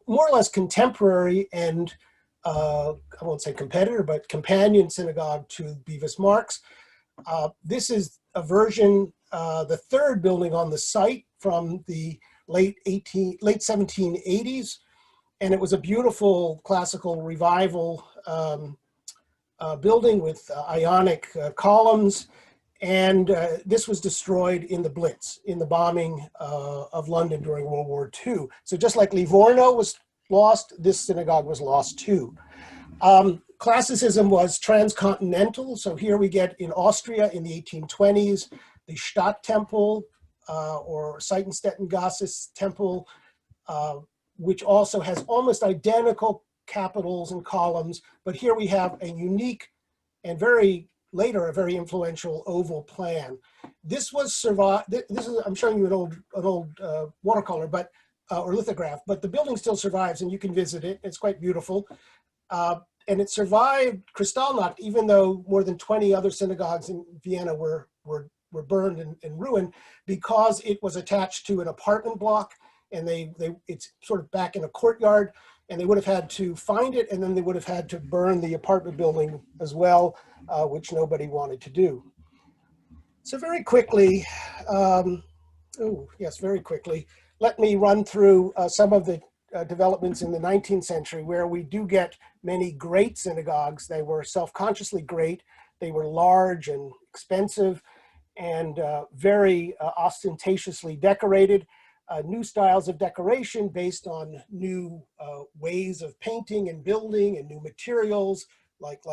more or less contemporary and I won't say competitor, but companion synagogue to Bevis Marks. This is a version, the third building on the site from the late 1780s. And it was a beautiful classical revival building with Ionic columns. And this was destroyed in the Blitz, in the bombing of London during World War II. So just like Livorno was lost, this synagogue was lost too. Classicism was transcontinental. So here we get in Austria in the 1820s, the Stadttemple or Seitenstätten-Gasse temple, which also has almost identical capitals and columns. But here we have a unique and later a very influential oval plan. This was survived. This is, I'm showing you an old watercolor, but or lithograph, but the building still survives and you can visit it. It's quite beautiful. And it survived Kristallnacht, even though more than 20 other synagogues in Vienna were burned and ruined, because it was attached to an apartment block, and it's sort of back in a courtyard, and they would have had to find it, and then they would have had to burn the apartment building as well, which nobody wanted to do. So very quickly, very quickly, let me run through some of the developments in the 19th century where we do get many great synagogues. They were self-consciously great. They were large and expensive and very ostentatiously decorated. New styles of decoration based on new ways of painting and building and new materials like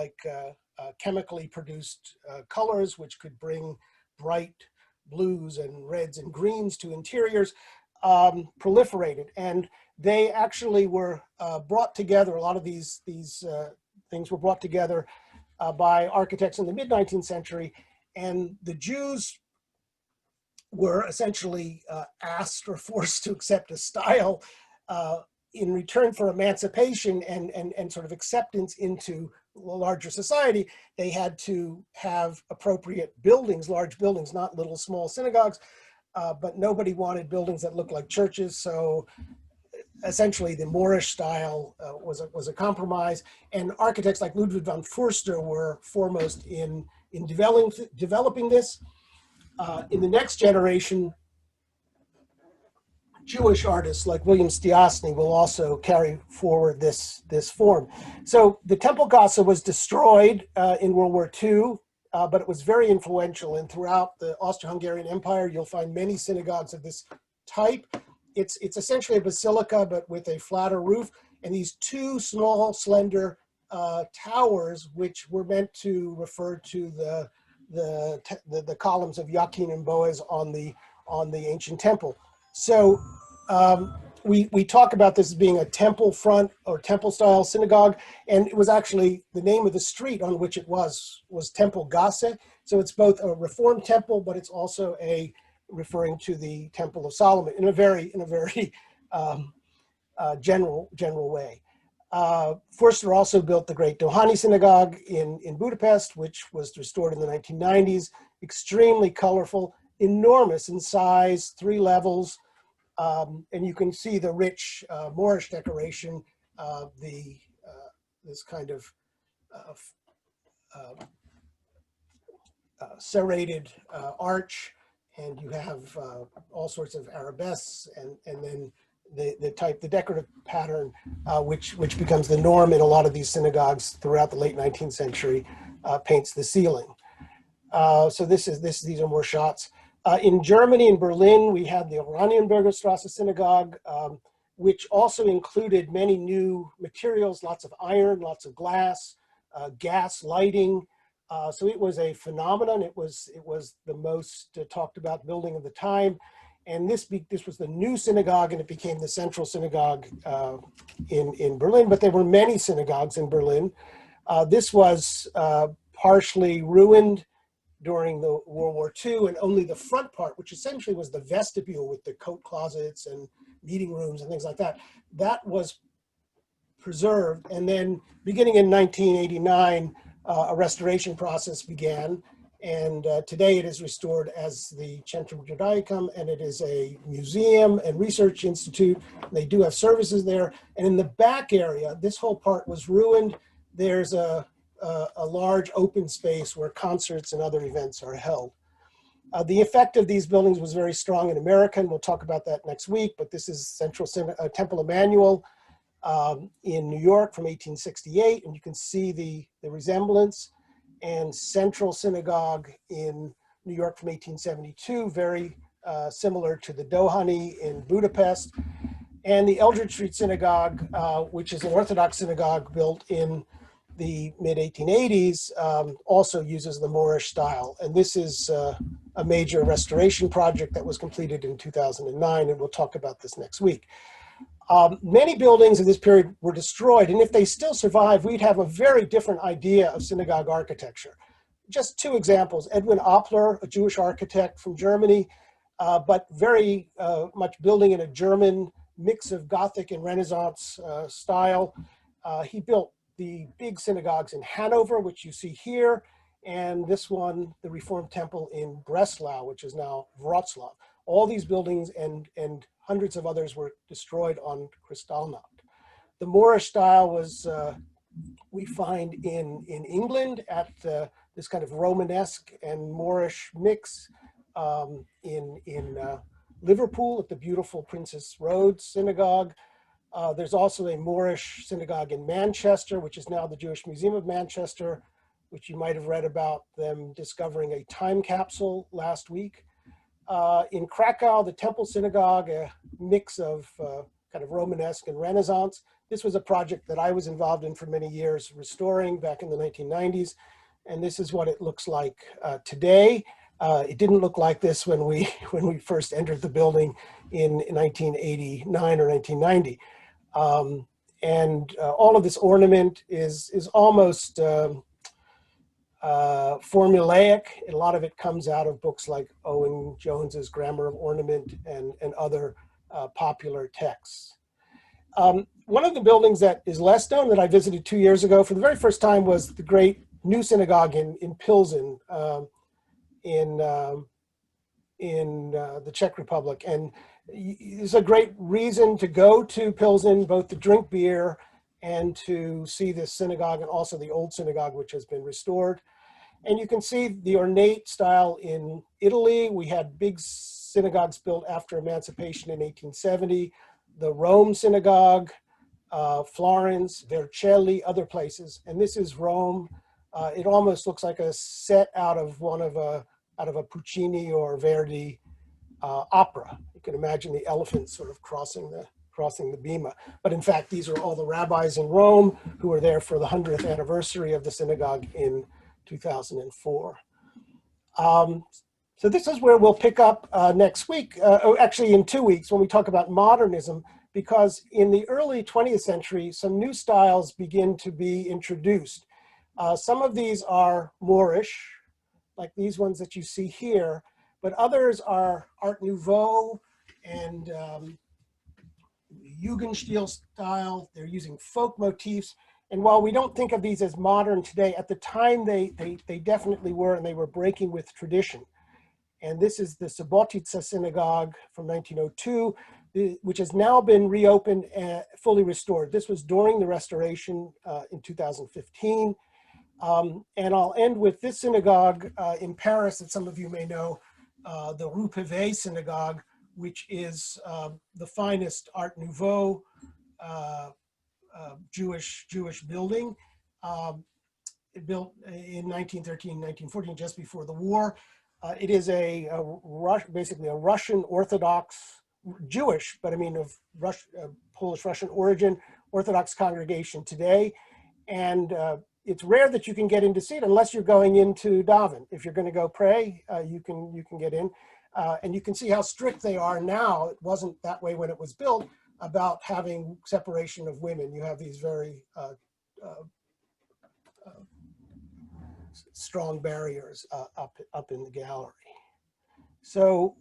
chemically produced colors, which could bring bright blues and reds and greens to interiors, proliferated. And they actually were brought together. A lot of these things were brought together by architects in the mid-19th century. And the Jews were essentially asked or forced to accept a style in return for emancipation and sort of acceptance into a larger society. They had to have appropriate buildings, large buildings, not little small synagogues, but nobody wanted buildings that looked like churches. So essentially the Moorish style was a compromise, and architects like Ludwig von Förster were foremost in developing this. In the next generation, Jewish artists like William Stiassny will also carry forward this form. So the Temple Gasse was destroyed in World War II, but it was very influential, and throughout the Austro-Hungarian Empire, you'll find many synagogues of this type. It's essentially a basilica, but with a flatter roof, and these two small, slender towers, which were meant to refer to the columns of Jachin and Boaz on the ancient temple. So we talk about this as being a temple front or temple style synagogue, and it was actually the name of the street on which it was Temple Gasse. So it's both a Reformed temple, but it's also referring to the Temple of Solomon in a very general way. Förster also built the great Dohani Synagogue in Budapest, which was restored in the 1990s, extremely colorful. enormous in size, 3 levels, and you can see the rich Moorish decoration, this kind of serrated arch, and you have all sorts of arabesques, and then the decorative pattern, which becomes the norm in a lot of these synagogues throughout the late 19th century, paints the ceiling. So these are more shots. In Germany, in Berlin, we had the Oranienburger Strasse Synagogue, which also included many new materials, lots of iron, lots of glass, gas lighting. So it was a phenomenon. It was the most talked about building of the time. And this was the new synagogue, and it became the central synagogue in Berlin. But there were many synagogues in Berlin. This was partially ruined during the World War II, and only the front part, which essentially was the vestibule with the coat closets and meeting rooms and things like that, that was preserved. And then beginning in 1989, a restoration process began, and today it is restored as the Centrum Judaicum, and it is a museum and research institute. They do have services there, and in the back area, this whole part was ruined. There's a large open space where concerts and other events are held. The effect of these buildings was very strong in America, and we'll talk about that next week, but this is Central Temple Emmanuel in New York from 1868, and you can see the resemblance, and Central Synagogue in New York from 1872, very similar to the Dohani in Budapest, and the Eldridge Street Synagogue, which is an Orthodox synagogue built in the mid-1880s, also uses the Moorish style. And this is a major restoration project that was completed in 2009, and we'll talk about this next week. Many buildings in this period were destroyed, and if they still survive, we'd have a very different idea of synagogue architecture. Just 2 examples. Edwin Oppler, a Jewish architect from Germany, but very much building in a German mix of Gothic and Renaissance style. He built the big synagogues in Hanover, which you see here, and this one, the Reformed Temple in Breslau, which is now Wrocław. All these buildings and hundreds of others were destroyed on Kristallnacht. The Moorish style was, we find in England at this kind of Romanesque and Moorish mix, in Liverpool at the beautiful Princess Road Synagogue. There's also a Moorish synagogue in Manchester, which is now the Jewish Museum of Manchester, which you might have read about them discovering a time capsule last week. In Krakow, the Temple Synagogue, a mix of kind of Romanesque and Renaissance. This was a project that I was involved in for many years, restoring back in the 1990s. And this is what it looks like today. It didn't look like this when we first entered the building in 1989 or 1990. All of this ornament is almost formulaic. A lot of it comes out of books like Owen Jones's Grammar of Ornament and other popular texts. One of the buildings that is less known that I visited 2 years ago for the very first time was the great new synagogue in Pilsen in the Czech Republic. And it's a great reason to go to Pilsen, both to drink beer and to see this synagogue, and also the old synagogue, which has been restored. And you can see the ornate style in Italy. We had big synagogues built after emancipation in 1870. The Rome Synagogue, Florence, Vercelli, other places. And this is Rome. It almost looks like a set out of a Puccini or Verdi opera. You can imagine the elephants sort of crossing the bima. But in fact, these are all the rabbis in Rome who were there for the 100th anniversary of the synagogue in 2004. So this is where we'll pick up next week, actually in 2 weeks, when we talk about modernism, because in the early 20th century, some new styles begin to be introduced. Some of these are Moorish, like these ones that you see here, but others are Art Nouveau and Jugendstil style. They're using folk motifs. And while we don't think of these as modern today, at the time they definitely were, and they were breaking with tradition. And this is the Subotica Synagogue from 1902, which has now been reopened and fully restored. This was during the restoration in 2015. And I'll end with this synagogue in Paris that some of you may know, the Rue Pavée Synagogue, which is the finest Art Nouveau Jewish building. Built in 1913, 1914, just before the war. It is basically a Russian Orthodox, Jewish, but I mean of Polish-Russian origin, Orthodox congregation today. And it's rare that you can get in to see it unless you're going into daven. If you're going to go pray, you can get in. And you can see how strict they are now. It wasn't that way when it was built, about having separation of women. You have these very strong barriers up in the gallery. So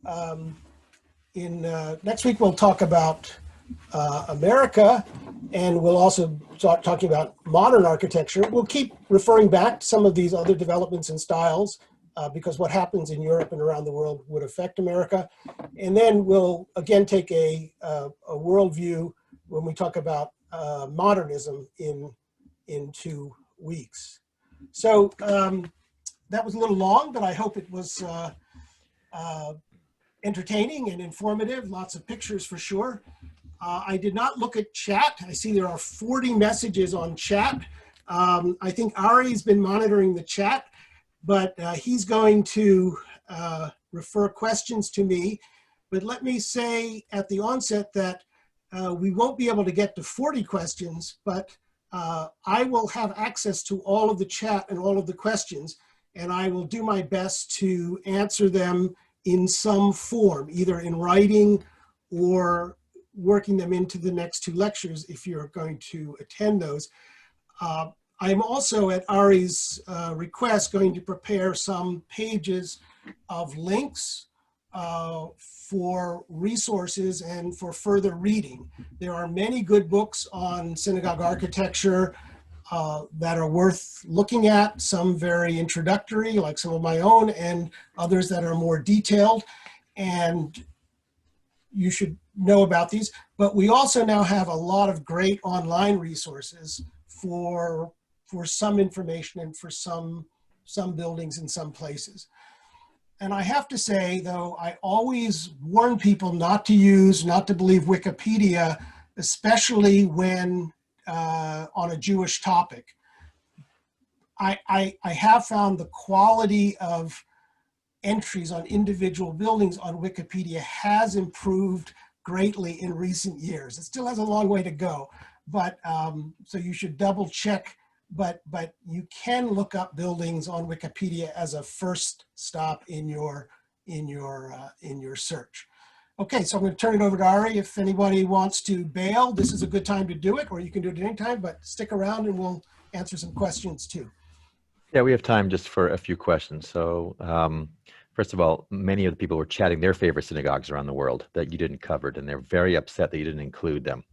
next week we'll talk about America, and we'll also start talking about modern architecture. We'll keep referring back to some of these other developments and styles because what happens in Europe and around the world would affect America. And then we'll again take a worldview when we talk about modernism in 2 weeks. So that was a little long, but I hope it was entertaining and informative. Lots of pictures for sure. I did not look at chat. I see there are 40 messages on chat. I think Ari's been monitoring the chat, but he's going to refer questions to me. But let me say at the onset that we won't be able to get to 40 questions, but I will have access to all of the chat and all of the questions, and I will do my best to answer them in some form, either in writing or working them into the next 2 lectures if you're going to attend those. I'm also, at Ari's request, going to prepare some pages of links for resources and for further reading. There are many good books on synagogue architecture that are worth looking at, some very introductory, like some of my own, and others that are more detailed. And you should know about these. But we also now have a lot of great online resources for some information and for some buildings in some places. And I have to say, though, I always warn people not to believe Wikipedia, especially when on a Jewish topic. I have found the quality of entries on individual buildings on Wikipedia has improved greatly in recent years. It still has a long way to go, but so you should double check. But you can look up buildings on Wikipedia as a first stop in your search. Okay, so I'm going to turn it over to Ari. If anybody wants to bail, this is a good time to do it, or you can do it at any time. But stick around, and we'll answer some questions too. Yeah, we have time just for a few questions. So first of all, many of the people were chatting their favorite synagogues around the world that you didn't cover, and they're very upset that you didn't include them.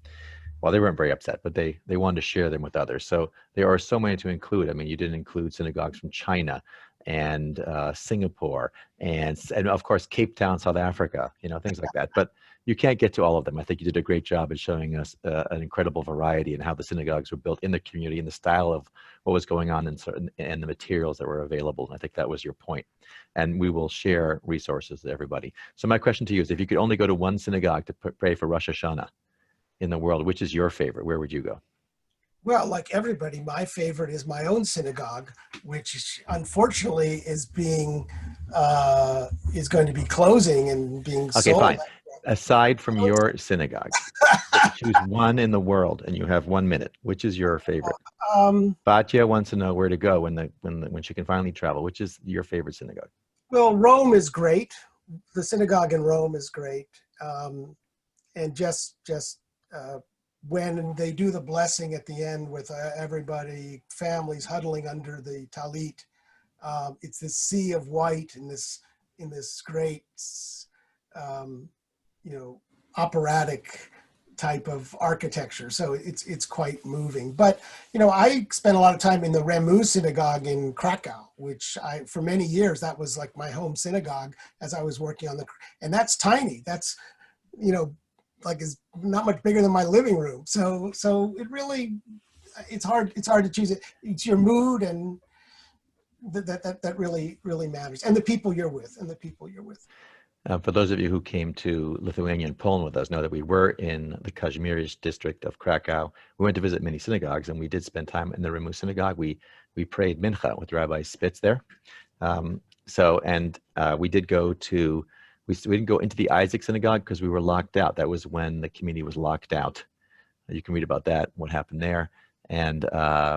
Well, they weren't very upset, but they wanted to share them with others. So there are so many to include. I mean, you didn't include synagogues from China and Singapore and of course, Cape Town, South Africa, things like that. But you can't get to all of them. I think you did a great job in showing us an incredible variety and how the synagogues were built in the community and the style of what was going on and the materials that were available. And I think that was your point. And we will share resources to everybody. So my question to you is, if you could only go to one synagogue to pray for Rosh Hashanah in the world, which is your favorite? Where would you go? Well, like everybody, my favorite is my own synagogue, which unfortunately is going to be closing and being sold. Okay, fine. Aside from your synagogue, choose one in the world, and you have 1 minute. Which is your favorite? Batya wants to know where to go when she can finally travel. Which is your favorite synagogue? Well, Rome is great. The synagogue in Rome is great, and just when they do the blessing at the end with everybody, families huddling under the talit, it's this sea of white in this great, operatic type of architecture. So it's quite moving. But, I spent a lot of time in the Remu Synagogue in Krakow, which for many years, that was like my home synagogue as I was working on and that's tiny. That's, like is not much bigger than my living room. So it really, it's hard to choose it. It's your mood and that really, really matters. And the people you're with. For those of you who came to Lithuania and Poland with us know that we were in the Kazimierz district of Krakow. We went to visit many synagogues, and we did spend time in the Remu Synagogue. We prayed Mincha with Rabbi Spitz there. We did go to, we didn't go into the Isaac Synagogue because we were locked out. That was when the community was locked out. You can read about that, what happened there. And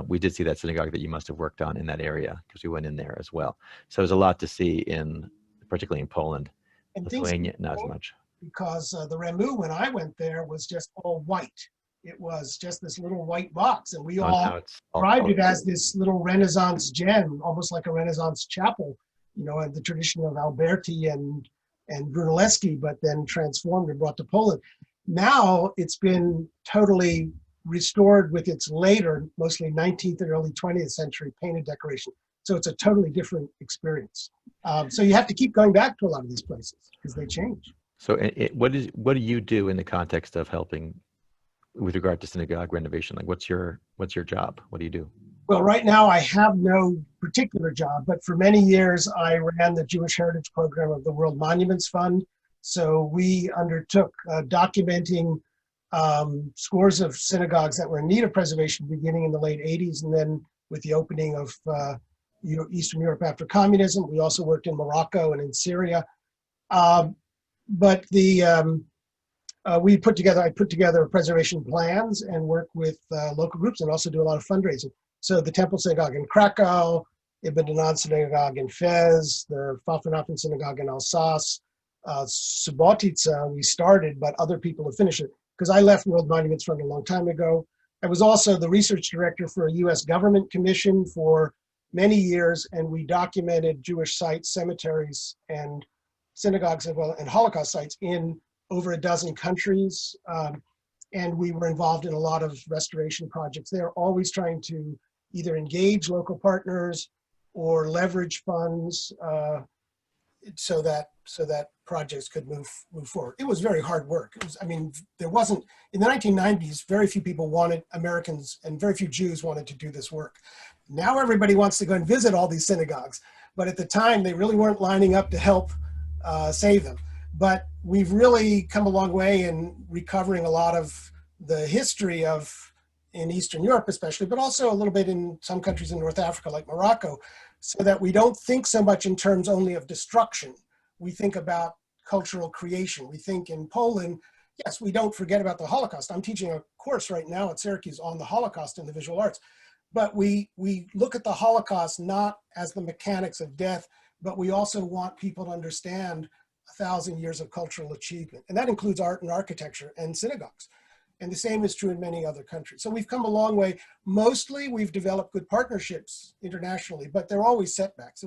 we did see that synagogue that you must have worked on in that area because we went in there as well. So there's a lot to see particularly in Poland. And Lithuania, not as much. Because the Remu, when I went there, was just all white. It was just this little white box, and we all described it as this little Renaissance gem, almost like a Renaissance chapel, in the tradition of Alberti and Brunelleschi, but then transformed and brought to Poland. Now it's been totally restored with its later, mostly 19th and early 20th century painted decoration. So it's a totally different experience. So you have to keep going back to a lot of these places because they change. So what do you do in the context of helping with regard to synagogue renovation? Like what's your job? What do you do? Well, right now I have no particular job, but for many years I ran the Jewish Heritage Program of the World Monuments Fund. So we undertook documenting scores of synagogues that were in need of preservation beginning in the late 80s, and then with the opening of Eastern Europe after communism. We also worked in Morocco and in Syria. But I put together preservation plans and work with local groups and also do a lot of fundraising. So the Temple Synagogue in Krakow, Ibn Danan Synagogue in Fez, the Pfaffenhofen Synagogue in Alsace, Subotica we started, but other people have finished it because I left World Monuments Fund a long time ago. I was also the research director for a US government commission for many years, and we documented Jewish sites, cemeteries, and synagogues and Holocaust sites in over a dozen countries. And we were involved in a lot of restoration projects. They're always trying to either engage local partners or leverage funds so that projects could move forward. It was very hard work. There wasn't, in the 1990s, very few people Americans and very few Jews wanted to do this work. Now everybody wants to go and visit all these synagogues, but at the time they really weren't lining up to help save them. But we've really come a long way in recovering a lot of the history in Eastern Europe especially, but also a little bit in some countries in North Africa like Morocco, so that we don't think so much in terms only of destruction. We think about cultural creation. We think in Poland, yes, we don't forget about the Holocaust. I'm teaching a course right now at Syracuse on the Holocaust in the visual arts. But we look at the Holocaust not as the mechanics of death, but we also want people to understand 1,000 years of cultural achievement. And that includes art and architecture and synagogues. And the same is true in many other countries. So we've come a long way. Mostly we've developed good partnerships internationally, but there are always setbacks.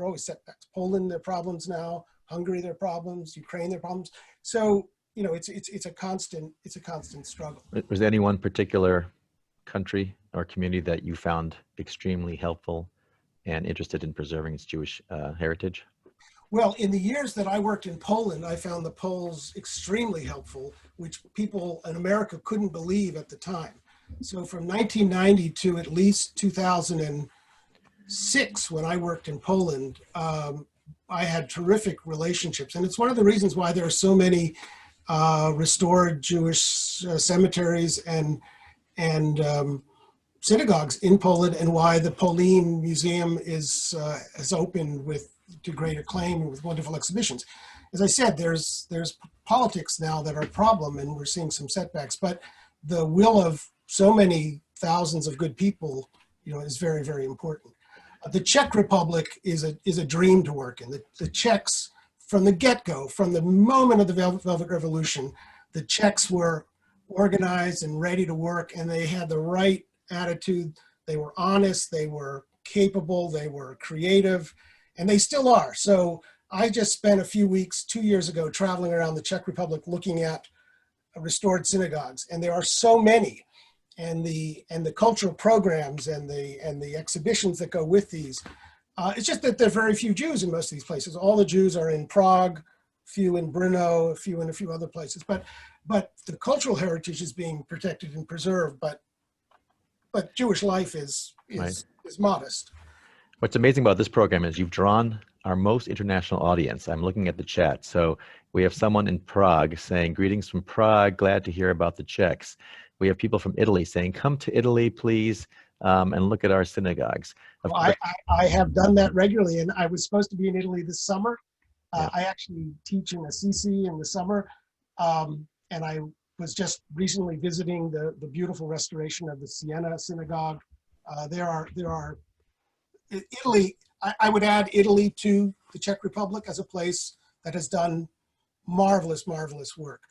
Poland, there are problems now. Hungary, there are problems. Ukraine, there are problems. So, it's a constant struggle. Was there any one particular country or community that you found extremely helpful and interested in preserving its Jewish heritage? Well, in the years that I worked in Poland, I found the Poles extremely helpful, which people in America couldn't believe at the time. So from 1990 to at least 2006, when I worked in Poland, I had terrific relationships. And it's one of the reasons why there are so many restored Jewish cemeteries and synagogues in Poland, and why the Polin Museum has opened to great acclaim and with wonderful exhibitions. As I said, there's politics now that are a problem, and we're seeing some setbacks, but the will of so many thousands of good people, is very, very important. The Czech Republic is a dream to work in. The Czechs, from the get-go, from the moment of the Velvet Revolution, the Czechs were organized and ready to work, and they had the right attitude. They were honest, they were capable, they were creative, and they still are. So I just spent a few weeks 2 years ago traveling around the Czech Republic looking at restored synagogues, and there are so many, and the cultural programs and the exhibitions that go with these. It's just that there are very few Jews in most of these places. All the Jews are in Prague, few in Brno, a few in a few other places. But the cultural heritage is being protected and preserved. But Jewish life is modest. What's amazing about this program is you've drawn our most international audience. I'm looking at the chat. So we have someone in Prague saying, greetings from Prague, glad to hear about the Czechs. We have people from Italy saying, come to Italy, please, and look at our synagogues. Well, I have done that regularly, and I was supposed to be in Italy this summer. Yeah. I actually teach in Assisi in the summer, and I was just recently visiting the beautiful restoration of the Siena Synagogue. There are Italy. I would add Italy to the Czech Republic as a place that has done marvelous work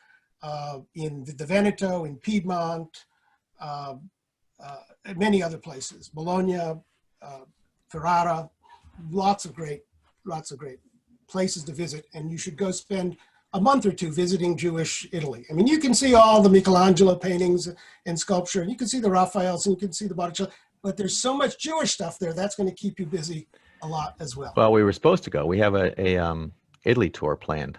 in the Veneto, in Piedmont, many other places, Bologna, Ferrara, lots of great places to visit, and you should go spend a month or two visiting Jewish Italy. I mean, you can see all the Michelangelo paintings and sculpture, and you can see the Raphaels, and you can see the Botticelli, but there's so much Jewish stuff there, that's going to keep you busy a lot as well. Well, we were supposed to go. We have a Italy tour planned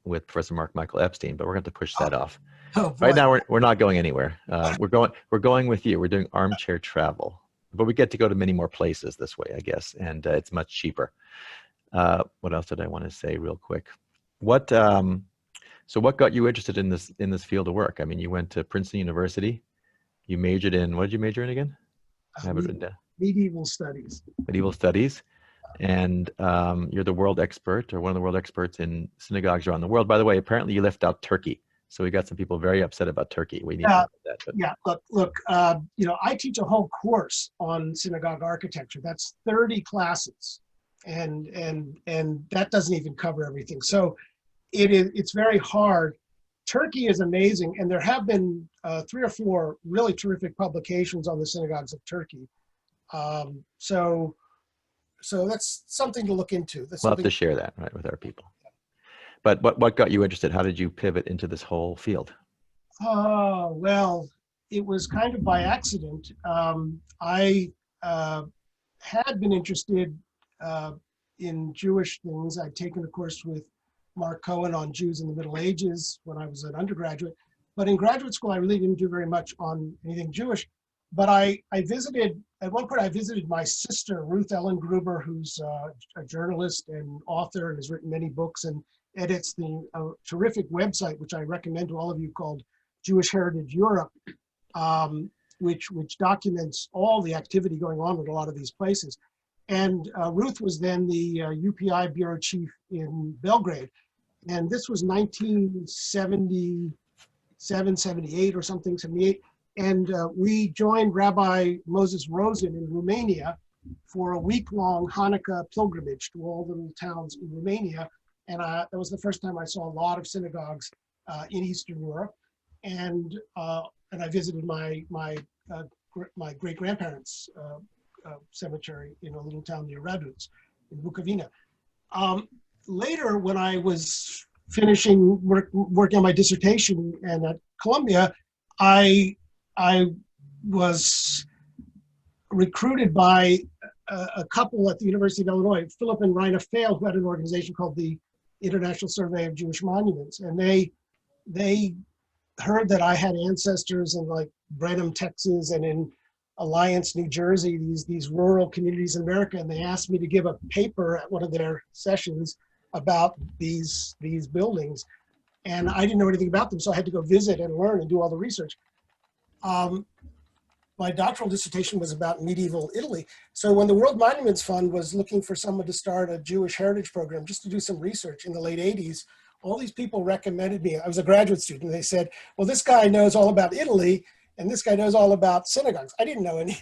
with Professor Mark Michael Epstein, but we're going to push that off. Oh, boy. Right now, we're not going anywhere. We're going with you. We're doing armchair travel, but we get to go to many more places this way, I guess, and it's much cheaper. What else did I want to say real quick? So what got you interested in this field of work? I mean, you went to Princeton University. You majored in, what did you major in again? I have it written down. Medieval studies. Medieval studies. And you're the world expert, or one of the world experts in synagogues around the world. By the way, apparently you left out Turkey. So we got some people very upset about Turkey. We need to know that. But. Yeah, look, I teach a whole course on synagogue architecture. That's 30 classes. And that doesn't even cover everything. So it's very hard. Turkey is amazing, and there have been 3 or 4 really terrific publications on the synagogues of Turkey. So that's something to look into. We'll have to share that, right, with our people. But what got you interested? How did you pivot into this whole field? Oh, well, it was kind of by accident. I had been interested in Jewish things. I'd taken a course with Mark Cohen on Jews in the Middle Ages when I was an undergraduate. But in graduate school, I really didn't do very much on anything Jewish. But at one point I visited my sister, Ruth Ellen Gruber, who's a journalist and author and has written many books and edits the terrific website, which I recommend to all of you, called Jewish Heritage Europe, which documents all the activity going on with a lot of these places. And Ruth was then the UPI bureau chief in Belgrade. And this was 1977, 78 or something, 78. And we joined Rabbi Moses Rosen in Romania for a week-long Hanukkah pilgrimage to all the little towns in Romania. And that was the first time I saw a lot of synagogues in Eastern Europe. And I visited my great-grandparents' cemetery in a little town near Radunz in Bukovina. Later, when I was finishing working on my dissertation and at Columbia, I was recruited by a couple at the University of Illinois, Philip and Raina Fail, who had an organization called the International Survey of Jewish Monuments. And they heard that I had ancestors in like Brenham, Texas, and in Alliance, New Jersey, these rural communities in America, and they asked me to give a paper at one of their sessions about these buildings. And I didn't know anything about them, so I had to go visit and learn and do all the research. My doctoral dissertation was about medieval Italy. So when the World Monuments Fund was looking for someone to start a Jewish heritage program just to do some research in the late 80s, all these people recommended me. I was a graduate student. They said, well, this guy knows all about Italy, and this guy knows all about synagogues. I didn't know any.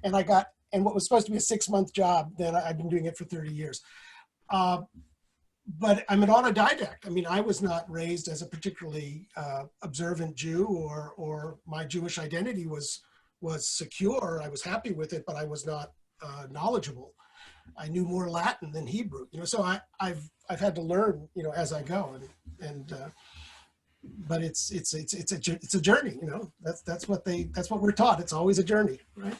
And what was supposed to be a 6-month job, then I've been doing it for 30 years. But I'm an autodidact. I mean, I was not raised as a particularly observant Jew, or my Jewish identity was secure. I was happy with it, but I was not knowledgeable. I knew more Latin than Hebrew, so I've had to learn, as I go, and but it's a journey, you know. That's what we're taught. It's always a journey, right?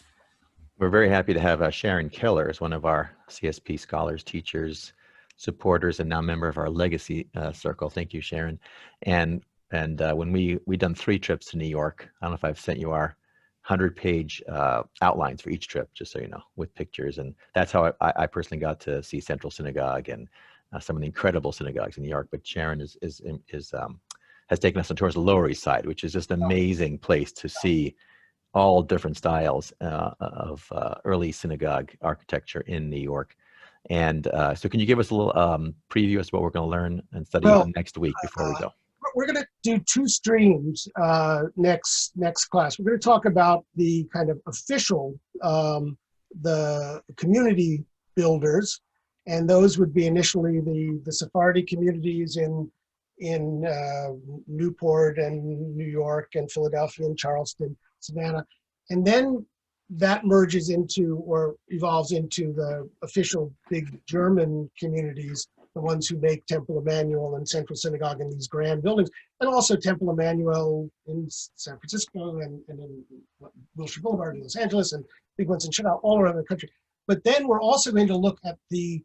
We're very happy to have Sharon Keller as one of our CSP scholars, teachers, supporters, and now member of our legacy circle. Thank you, Sharon. And when we done 3 trips to New York, I don't know if I've sent you our 100-page outlines for each trip, just so you know, with pictures. And that's how I personally got to see Central Synagogue and some of the incredible synagogues in New York. But Sharon has taken us towards the Lower East Side, which is just an amazing place to see all different styles of early synagogue architecture in New York. And so can you give us a little preview as to what we're going to learn and study next week before we go? We're going to do 2 streams next class. We're going to talk about the kind of official, the community builders, and those would be initially the Sephardi communities in Newport and New York and Philadelphia and Charleston, Savannah, and then that merges into or evolves into the official big German communities, the ones who make Temple Emmanuel and Central Synagogue in these grand buildings, and also Temple Emmanuel in San Francisco and in Wilshire Boulevard in Los Angeles and big ones in Chicago, all around the country. But then we're also going to look at the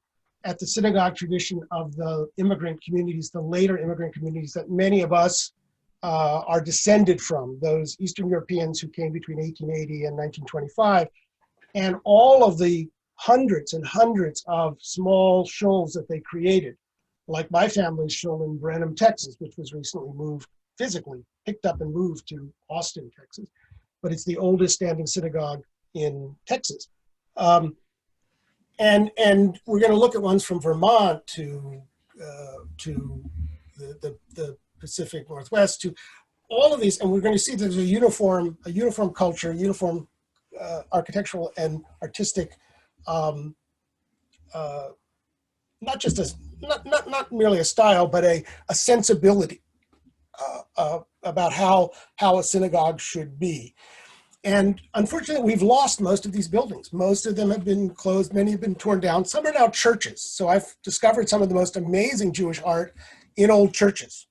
synagogue tradition of the immigrant communities, the later immigrant communities that many of us are descended from, those Eastern Europeans who came between 1880 and 1925, and all of the hundreds and hundreds of small shuls that they created, like my family's shul in Brenham, Texas, which was recently moved, physically picked up and moved to Austin, Texas, but it's the oldest standing synagogue in Texas. And we're going to look at ones from Vermont to the Pacific Northwest, to all of these, and we're going to see there's a uniform culture, uniform architectural and artistic, not merely a style, but a sensibility about how a synagogue should be. And unfortunately, we've lost most of these buildings. Most of them have been closed. Many have been torn down. Some are now churches. So I've discovered some of the most amazing Jewish art in old churches,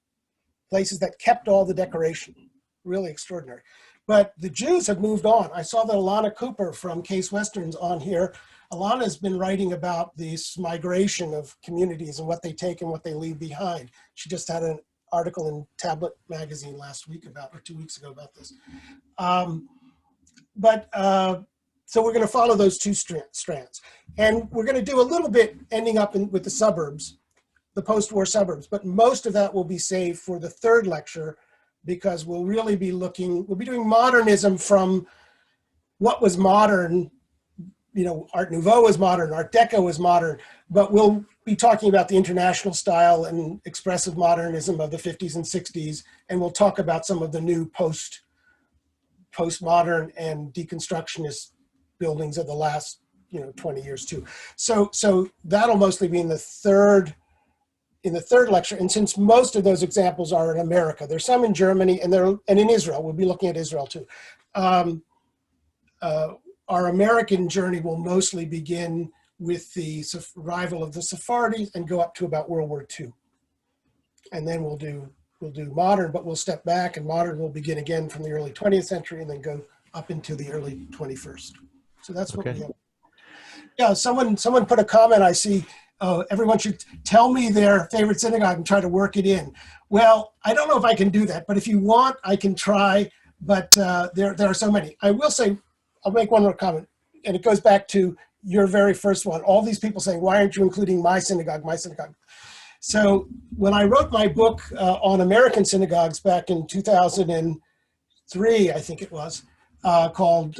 places that kept all the decoration. Really extraordinary. But the Jews have moved on. I saw that Alana Cooper from Case Western's on here. Alana's been writing about this migration of communities and what they take and what they leave behind. She just had an article in Tablet magazine last week or 2 weeks ago about this. So we're going to follow those 2 strands. And we're going to do a little bit ending up with the suburbs, the post-war suburbs, but most of that will be saved for the 3rd lecture, because we'll really be doing modernism from what was modern. You know, Art Nouveau was modern, Art Deco was modern, but we'll be talking about the international style and expressive modernism of the 50s and 60s, and we'll talk about some of the new postmodern and deconstructionist buildings of the last 20 years too. So that'll mostly be in the third lecture. And since most of those examples are in America, there's some in Germany and in Israel. We'll be looking at Israel too. Our American journey will mostly begin with the arrival of the Sephardis and go up to about World War II. And then we'll do modern, but we'll step back, and modern will begin again from the early 20th century and then go up into the early 21st. So that's what we have. Yeah, someone put a comment, I see, everyone should tell me their favorite synagogue and try to work it in. Well, I don't know if I can do that, but if you want, I can try, but there are so many. I will say, I'll make one more comment, and it goes back to your very first one. All these people saying, why aren't you including my synagogue, my synagogue? So when I wrote my book on American synagogues back in 2003, I think it was, called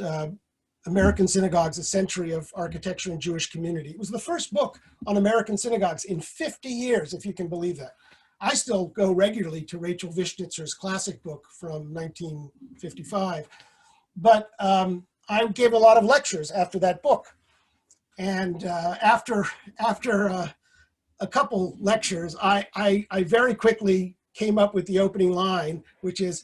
American Synagogues, A Century of Architecture and Jewish Community. It was the first book on American synagogues in 50 years, if you can believe that. I still go regularly to Rachel Vishnitzer's classic book from 1955. But I gave a lot of lectures after that book. And after a couple lectures, I very quickly came up with the opening line, which is,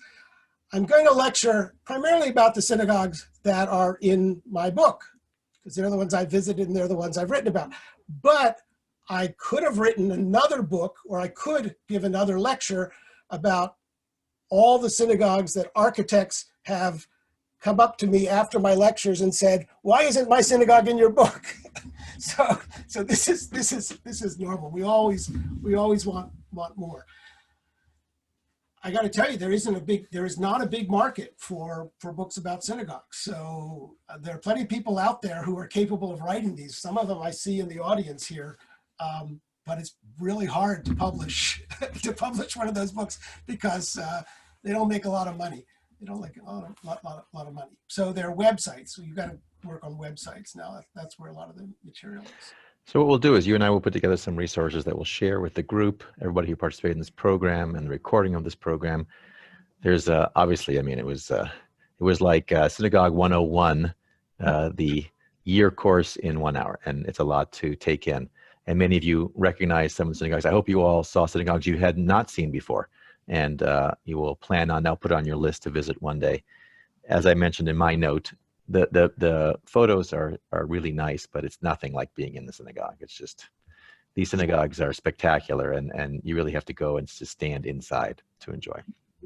I'm going to lecture primarily about the synagogues that are in my book, because they're the ones I visited and they're the ones I've written about. But I could have written another book, or I could give another lecture about all the synagogues that architects have come up to me after my lectures and said, "Why isn't my synagogue in your book?" So this is normal. We always want more. I got to tell you, there is not a big market for books about synagogues. So there are plenty of people out there who are capable of writing these. Some of them I see in the audience here, but it's really hard to publish one of those books because they don't make a lot of money. They don't make a lot of money. So there are websites. So you've got to work on websites now. That's where a lot of the material is. So what we'll do is you and I will put together some resources that we'll share with the group, everybody who participated in this program and the recording of this program. There's obviously, I mean, it was like Synagogue 101, the year course in 1 hour, and it's a lot to take in. And many of you recognize some of the synagogues. I hope you all saw synagogues you had not seen before, and you will plan on now put it on your list to visit one day. As I mentioned in my note, the photos are really nice, but it's nothing like being in the synagogue. It's just, these synagogues are spectacular, and you really have to go and just stand inside to enjoy.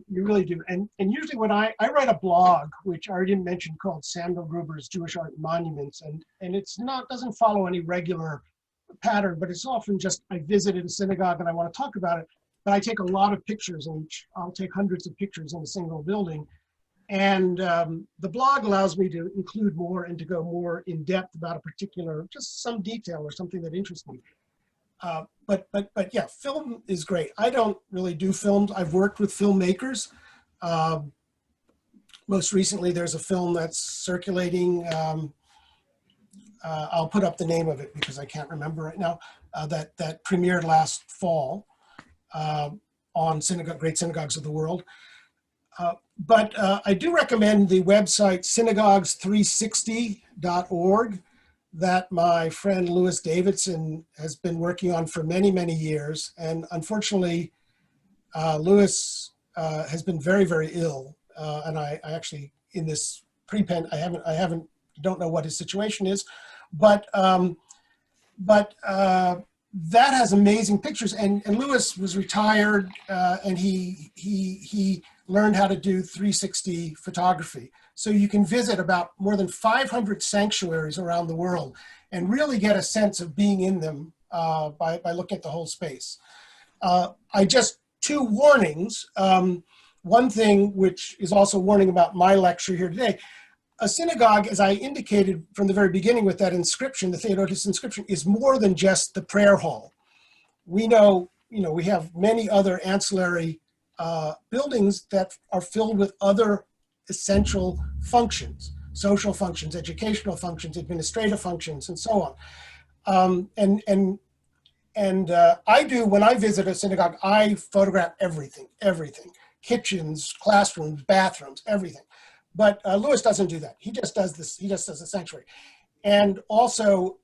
You really do. And usually when I write a blog, which I already mentioned, called Samuel Gruber's Jewish Art and Monuments, and it's doesn't follow any regular pattern, but it's often just, I visited a synagogue and I want to talk about it, but I take a lot of pictures, and I'll take hundreds of pictures in a single building. And the blog allows me to include more and to go more in depth about a particular, just some detail or something that interests me. But yeah, film is great. I don't really do films. I've worked with filmmakers. Most recently, there's a film that's circulating. I'll put up the name of it because I can't remember right now. That premiered last fall on Great Synagogues of the World. But I do recommend the website synagogues360.org that my friend Louis Davidson has been working on for many, many years. And unfortunately, Louis has been very, very ill. And I actually, in this pre-pen, don't know what his situation is, but that has amazing pictures. And Louis was retired, and he learned how to do 360 photography. So you can visit about more than 500 sanctuaries around the world and really get a sense of being in them by looking at the whole space. Two warnings. One thing, which is also a warning about my lecture here today, a synagogue, as I indicated from the very beginning with that inscription, the Theodotus inscription, is more than just the prayer hall. We know, we have many other ancillary buildings that are filled with other essential functions, social functions, educational functions, administrative functions, and so on. I do, when I visit a synagogue, I photograph everything, kitchens, classrooms, bathrooms, everything. But Louis doesn't do that. He just does this. He just does the sanctuary. And also,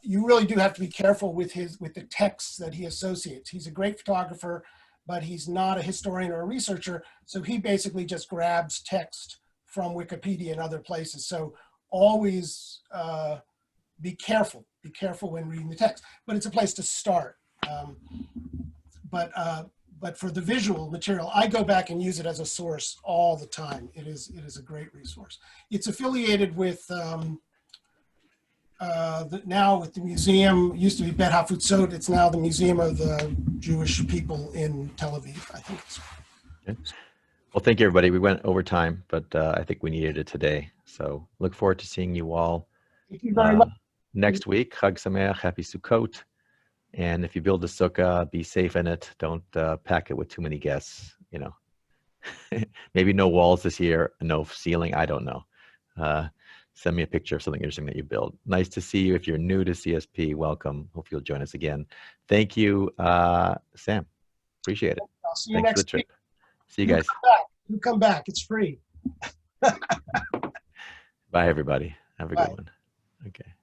you really do have to be careful with the texts that he associates. He's a great photographer, but he's not a historian or a researcher. So he basically just grabs text from Wikipedia and other places. So always be careful. Be careful when reading the text. But it's a place to start. But for the visual material, I go back and use it as a source all the time. It is a great resource. It's affiliated with now with the museum. It used to be Bet Hafutzot. It's now the Museum of the Jewish People in Tel Aviv, I think. Okay. Well, thank you, everybody. We went over time, but I think we needed it today. So look forward to seeing you all Thank you very much. Next week. Chag Sameach, Happy Sukkot. And if you build a sukkah, be safe in it. Don't pack it with too many guests, Maybe no walls this year, no ceiling, I don't know. Send me a picture of something interesting that you build. Nice to see you. If you're new to CSP, welcome. Hope you'll join us again. Thank you, Sam. Appreciate it. I'll see you next week. See you guys. You come back. It's free. Bye, everybody. Have a good one. Okay.